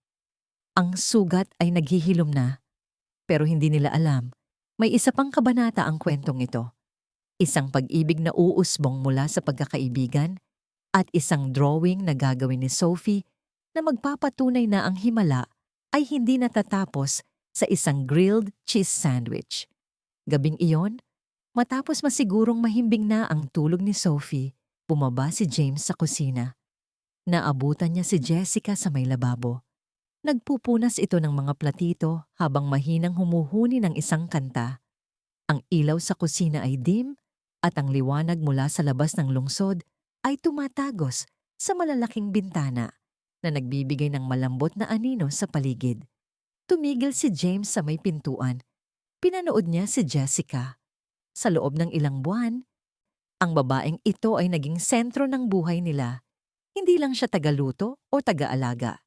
Speaker 1: Ang sugat ay naghihilom na. Pero hindi nila alam, may isa pang kabanata ang kwentong ito. Isang pag-ibig na uusbong mula sa pagkakaibigan at isang drawing na gagawin ni Sophie na magpapatunay na ang himala ay hindi natatapos sa isang grilled cheese sandwich. Gabing iyon, matapos masigurong mahimbing na ang tulog ni Sophie, bumaba si James sa kusina. Naabutan niya si Jessica sa may lababo. Nagpupunas ito ng mga platito habang mahinang humuhuni ng isang kanta. Ang ilaw sa kusina ay dim at ang liwanag mula sa labas ng lungsod ay tumatagos sa malalaking bintana na nagbibigay ng malambot na anino sa paligid. Tumigil si James sa may pintuan. Pinanood niya si Jessica. Sa loob ng ilang buwan, ang babaeng ito ay naging sentro ng buhay nila. Hindi lang siya tagaluto o tagaalaga.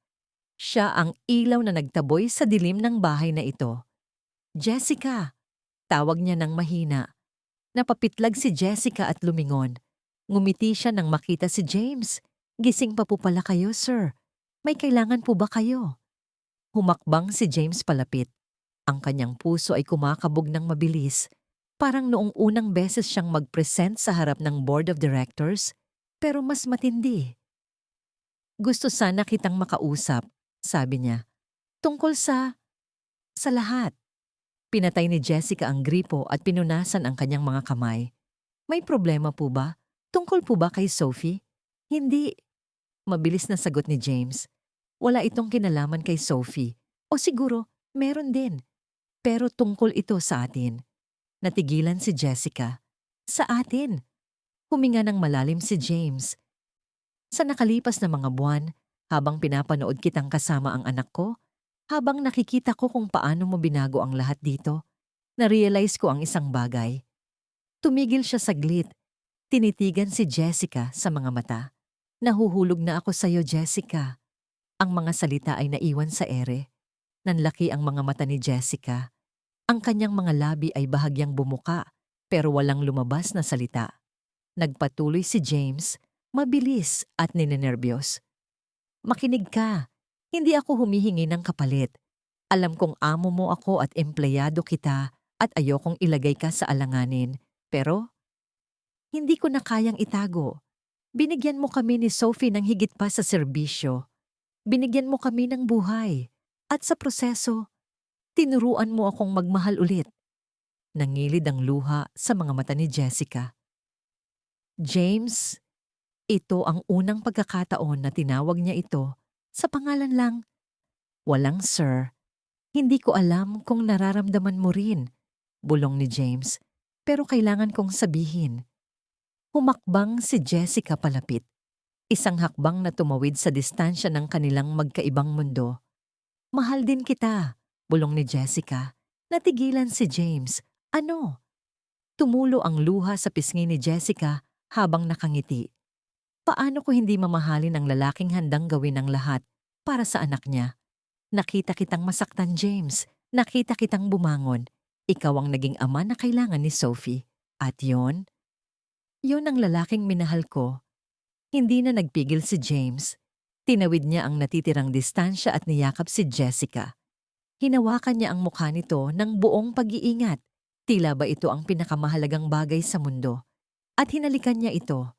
Speaker 1: Siya ang ilaw na nagtaboy sa dilim ng bahay na ito. Jessica! Tawag niya ng mahina. Napapitlag si Jessica at lumingon. Ngumiti siya nang makita si James. Gising pa po pala kayo, sir. May kailangan po ba kayo? Humakbang si James palapit. Ang kanyang puso ay kumakabog ng mabilis. Parang noong unang beses siyang mag-present sa harap ng board of directors, pero mas matindi. Gusto sana kitang makausap, sabi niya. Tungkol sa lahat. Pinatay ni Jessica ang gripo at pinunasan ang kanyang mga kamay. May problema po ba? Tungkol po ba kay Sophie? Hindi. Mabilis na sagot ni James. Wala itong kinalaman kay Sophie. O siguro, meron din. Pero tungkol ito sa atin. Natigilan si Jessica. Sa atin. Huminga ng malalim si James. Sa nakalipas na mga buwan, Habang pinapanood kitang kasama ang anak ko, habang nakikita ko kung paano mo binago ang lahat dito, na-realize ko ang isang bagay. Tumigil siya saglit. Tinitigan si Jessica sa mga mata. Nahuhulog na ako sa'yo, Jessica. Ang mga salita ay naiwan sa ere. Nanlaki ang mga mata ni Jessica. Ang kanyang mga labi ay bahagyang bumuka, pero walang lumabas na salita. Nagpatuloy si James, mabilis at ninenerbiyos. Makinig ka. Hindi ako humihingi ng kapalit. Alam kong amo mo ako at empleyado kita at ayokong ilagay ka sa alanganin. Pero hindi ko na kayang itago. Binigyan mo kami ni Sophie ng higit pa sa serbisyo. Binigyan mo kami ng buhay. At sa proseso, tinuruan mo akong magmahal ulit. Nangilid ang luha sa mga mata ni Jessica. James, ito ang unang pagkakataon na tinawag niya ito sa pangalan lang. Walang sir. Hindi ko alam kung nararamdaman mo rin, bulong ni James, pero kailangan kong sabihin. Humakbang si Jessica palapit. Isang hakbang na tumawid sa distansya ng kanilang magkaibang mundo. Mahal din kita, bulong ni Jessica. Natigilan si James. Ano? Tumulo ang luha sa pisngi ni Jessica habang nakangiti. Paano ko hindi mamahalin ang lalaking handang gawin ang lahat para sa anak niya? Nakita kitang masaktan, James. Nakita kitang bumangon. Ikaw ang naging ama na kailangan ni Sophie. At yon ang lalaking minahal ko. Hindi na nagpigil si James. Tinawid niya ang natitirang distansya at niyakap si Jessica. Hinawakan niya ang mukha nito ng buong pag-iingat. Tila ba ito ang pinakamahalagang bagay sa mundo? At hinalikan niya ito.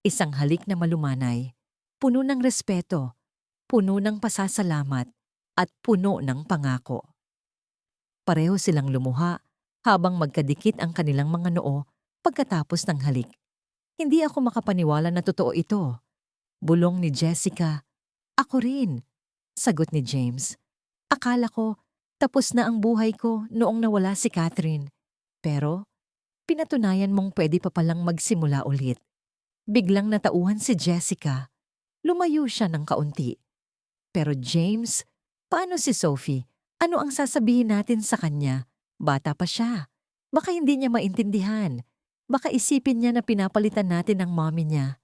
Speaker 1: Isang halik na malumanay, puno ng respeto, puno ng pasasalamat, at puno ng pangako. Pareho silang lumuha habang magkadikit ang kanilang mga noo pagkatapos ng halik. Hindi ako makapaniwala na totoo ito. Bulong ni Jessica. Ako rin, sagot ni James. Akala ko tapos na ang buhay ko noong nawala si Catherine. Pero pinatunayan mong pwede pa palang magsimula ulit. Biglang natauhan si Jessica. Lumayo siya ng kaunti. Pero James, paano si Sophie? Ano ang sasabihin natin sa kanya? Bata pa siya. Baka hindi niya maintindihan. Baka isipin niya na pinapalitan natin ang mommy niya.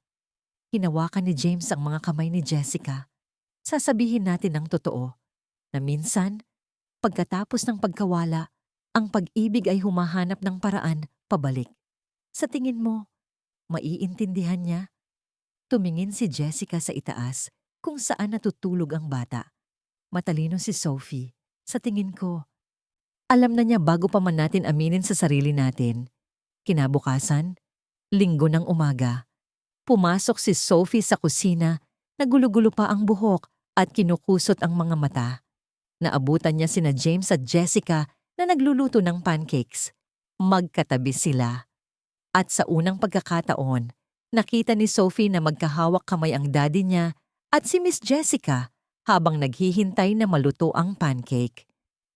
Speaker 1: Hinawakan ni James ang mga kamay ni Jessica. Sasabihin natin ang totoo. Na minsan, pagkatapos ng pagkawala, ang pag-ibig ay humahanap ng paraan pabalik. Sa tingin mo, maiintindihan niya? Tumingin si Jessica sa itaas kung saan natutulog ang bata. Matalino si Sophie. Sa tingin ko, alam na niya bago pa man natin aminin sa sarili natin. Kinabukasan, linggo ng umaga, pumasok si Sophie sa kusina, nagulo-gulo pa ang buhok at kinukusot ang mga mata. Naabutan niya sina James at Jessica na nagluluto ng pancakes. Magkatabi sila. At sa unang pagkakataon, nakita ni Sophie na magkahawak kamay ang daddy niya at si Miss Jessica habang naghihintay na maluto ang pancake.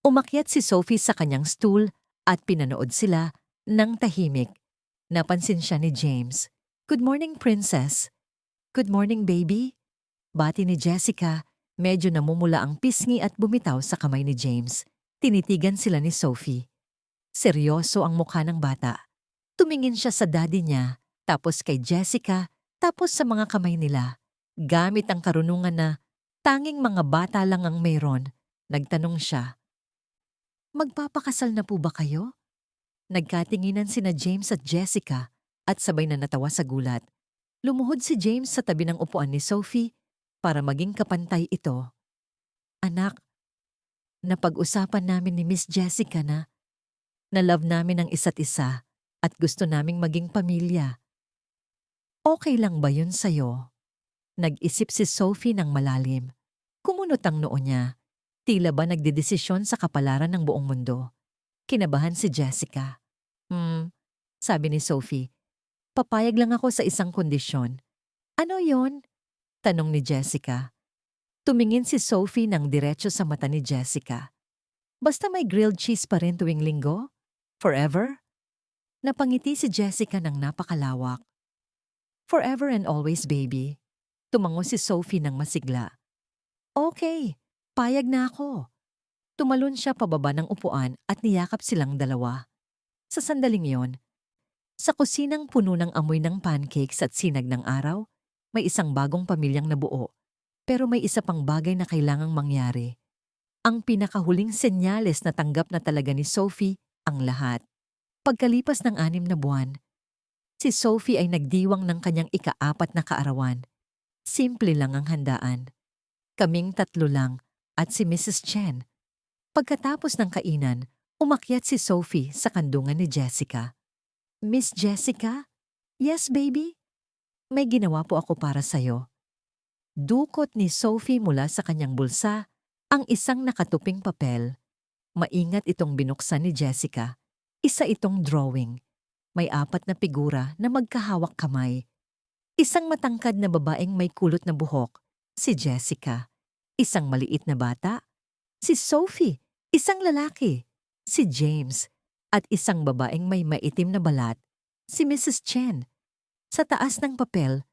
Speaker 1: Umakyat si Sophie sa kanyang stool at pinanood sila ng tahimik. Napansin siya ni James. Good morning, princess. Good morning, baby. Bati ni Jessica, medyo namumula ang pisngi at bumitaw sa kamay ni James. Tinitigan sila ni Sophie. Seryoso ang mukha ng bata. Tumingin siya sa daddy niya, tapos kay Jessica, tapos sa mga kamay nila. Gamit ang karunungan na tanging mga bata lang ang mayroon, nagtanong siya. Magpapakasal na po ba kayo? Nagkatinginan sina James at Jessica at sabay na natawa sa gulat. Lumuhod si James sa tabi ng upuan ni Sophie para maging kapantay ito. Anak, napag-usapan namin ni Miss Jessica na love namin ang isa't isa at gusto naming maging pamilya. Okay lang ba yun sa'yo? Nag-isip si Sophie ng malalim. Kumunot ang noo niya. Tila ba nagdedesisyon sa kapalaran ng buong mundo? Kinabahan si Jessica. Sabi ni Sophie. Papayag lang ako sa isang kondisyon. Ano yon? Tanong ni Jessica. Tumingin si Sophie ng diretso sa mata ni Jessica. Basta may grilled cheese pa rin tuwing linggo? Forever? Napangiti si Jessica ng napakalawak. Forever and always, baby. Tumango si Sophie ng masigla. Okay, payag na ako. Tumalon siya pababa ng upuan at niyakap silang dalawa. Sa sandaling yon, sa kusinang puno ng amoy ng pancakes at sinag ng araw, may isang bagong pamilyang nabuo. Pero may isa pang bagay na kailangang mangyari. Ang pinakahuling senyales na tanggap na talaga ni Sophie ang lahat. Pagkalipas ng 6 na buwan, si Sophie ay nagdiwang ng kanyang ika-4 na kaarawan. Simple lang ang handaan. Kaming 3 lang at si Mrs. Chen. Pagkatapos ng kainan, umakyat si Sophie sa kandungan ni Jessica. Miss Jessica? Yes, baby? May ginawa po ako para sa'yo. Dukot ni Sophie mula sa kanyang bulsa ang isang nakatuping papel. Maingat itong binuksan ni Jessica. Isa itong drawing. May 4 na figura na magkahawak kamay. Isang matangkad na babaeng may kulot na buhok, si Jessica. Isang maliit na bata, si Sophie. Isang lalaki, si James. At isang babaeng may maitim na balat, si Mrs. Chen. Sa taas ng papel,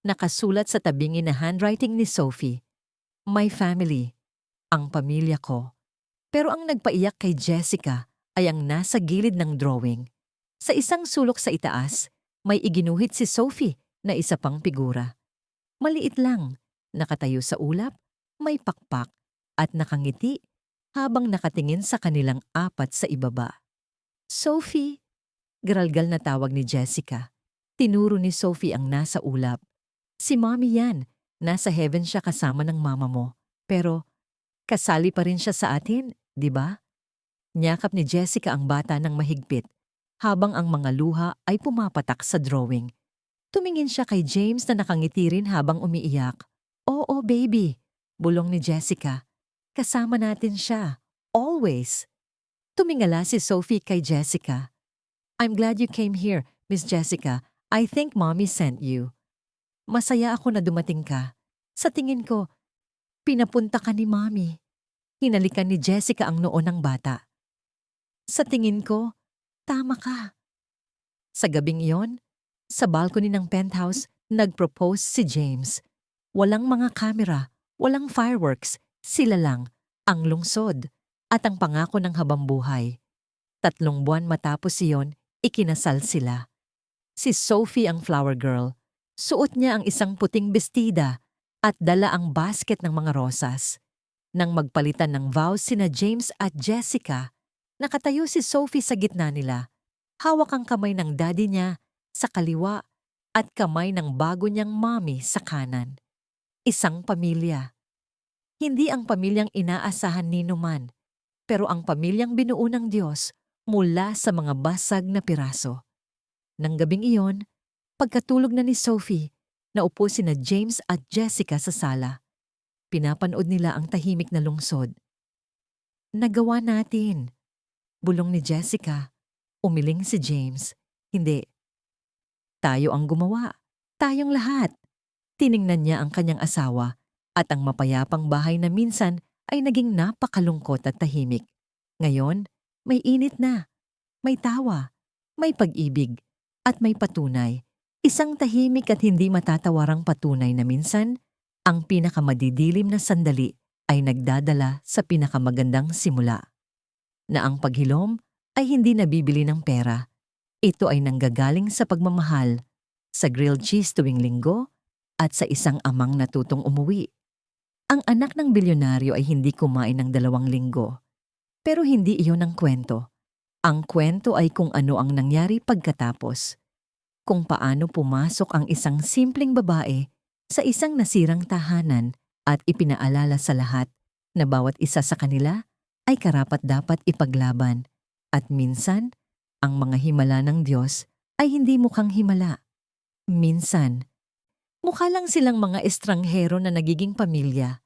Speaker 1: nakasulat sa tabingi na handwriting ni Sophie, "My family, ang pamilya ko." Pero ang nagpaiyak kay Jessica ay ang nasa gilid ng drawing. Sa isang sulok sa itaas, may iginuhit si Sophie na isa pang figura. Maliit lang, nakatayo sa ulap, may pakpak, at nakangiti habang nakatingin sa kanilang 4 sa ibaba. "Sophie," garalgal na tawag ni Jessica. Tinuro ni Sophie ang nasa ulap. "Si Mommy yan. Nasa heaven siya kasama ng mama mo. Pero kasali pa rin siya sa atin, di ba?" Niyakap ni Jessica ang bata ng mahigpit habang ang mga luha ay pumapatak sa drawing. Tumingin siya kay James na nakangiti rin habang umiiyak. "Oo, baby," bulong ni Jessica. "Kasama natin siya. Always." Tumingala si Sophie kay Jessica. "I'm glad you came here, Miss Jessica. I think Mommy sent you." "Masaya ako na dumating ka. Sa tingin ko, pinapunta ka ni Mommy." Hinalikan ni Jessica ang noo ng bata. "Sa tingin ko, tama ka." Sa gabing iyon, sa balcony ng penthouse, nag-propose si James. Walang mga kamera, walang fireworks, sila lang, ang lungsod, at ang pangako ng habambuhay. 3 buwan matapos iyon, ikinasal sila. Si Sophie ang flower girl. Suot niya ang isang puting bestida at dala ang basket ng mga rosas. Nang magpalitan ng vows sina James at Jessica, nakatayo si Sophie sa gitna nila. Hawak ang kamay ng daddy niya sa kaliwa at kamay ng bago niyang mommy sa kanan. Isang pamilya. Hindi ang pamilyang inaasahan ni Numan, pero ang pamilyang binuo ng Diyos mula sa mga basag na piraso. Nang gabing iyon, pagkatulog na ni Sophie, naupo sina James at Jessica sa sala. Pinapanood nila ang tahimik na lungsod. "Nagawa natin," bulong ni Jessica. Umiling si James. "Hindi. Tayo ang gumawa. Tayong lahat." Tiningnan niya ang kanyang asawa at ang mapayapang bahay na minsan ay naging napakalungkot at tahimik. Ngayon, may init na, may tawa, may pag-ibig, at may patunay. Isang tahimik at hindi matatawarang patunay na minsan, ang pinakamadidilim na sandali ay nagdadala sa pinakamagandang simula. Na ang paghilom ay hindi nabibili ng pera. Ito ay nanggagaling sa pagmamahal, sa grilled cheese tuwing linggo, at sa isang amang natutong umuwi. Ang anak ng bilyonaryo ay hindi kumain ng 2 linggo. Pero hindi iyon ang kwento. Ang kwento ay kung ano ang nangyari pagkatapos. Kung paano pumasok ang isang simpleng babae sa isang nasirang tahanan at ipinaalala sa lahat na bawat isa sa kanila ay karapat-dapat ipaglaban. At minsan, ang mga himala ng Diyos ay hindi mukhang himala. Minsan, mukha lang silang mga estranghero na nagiging pamilya.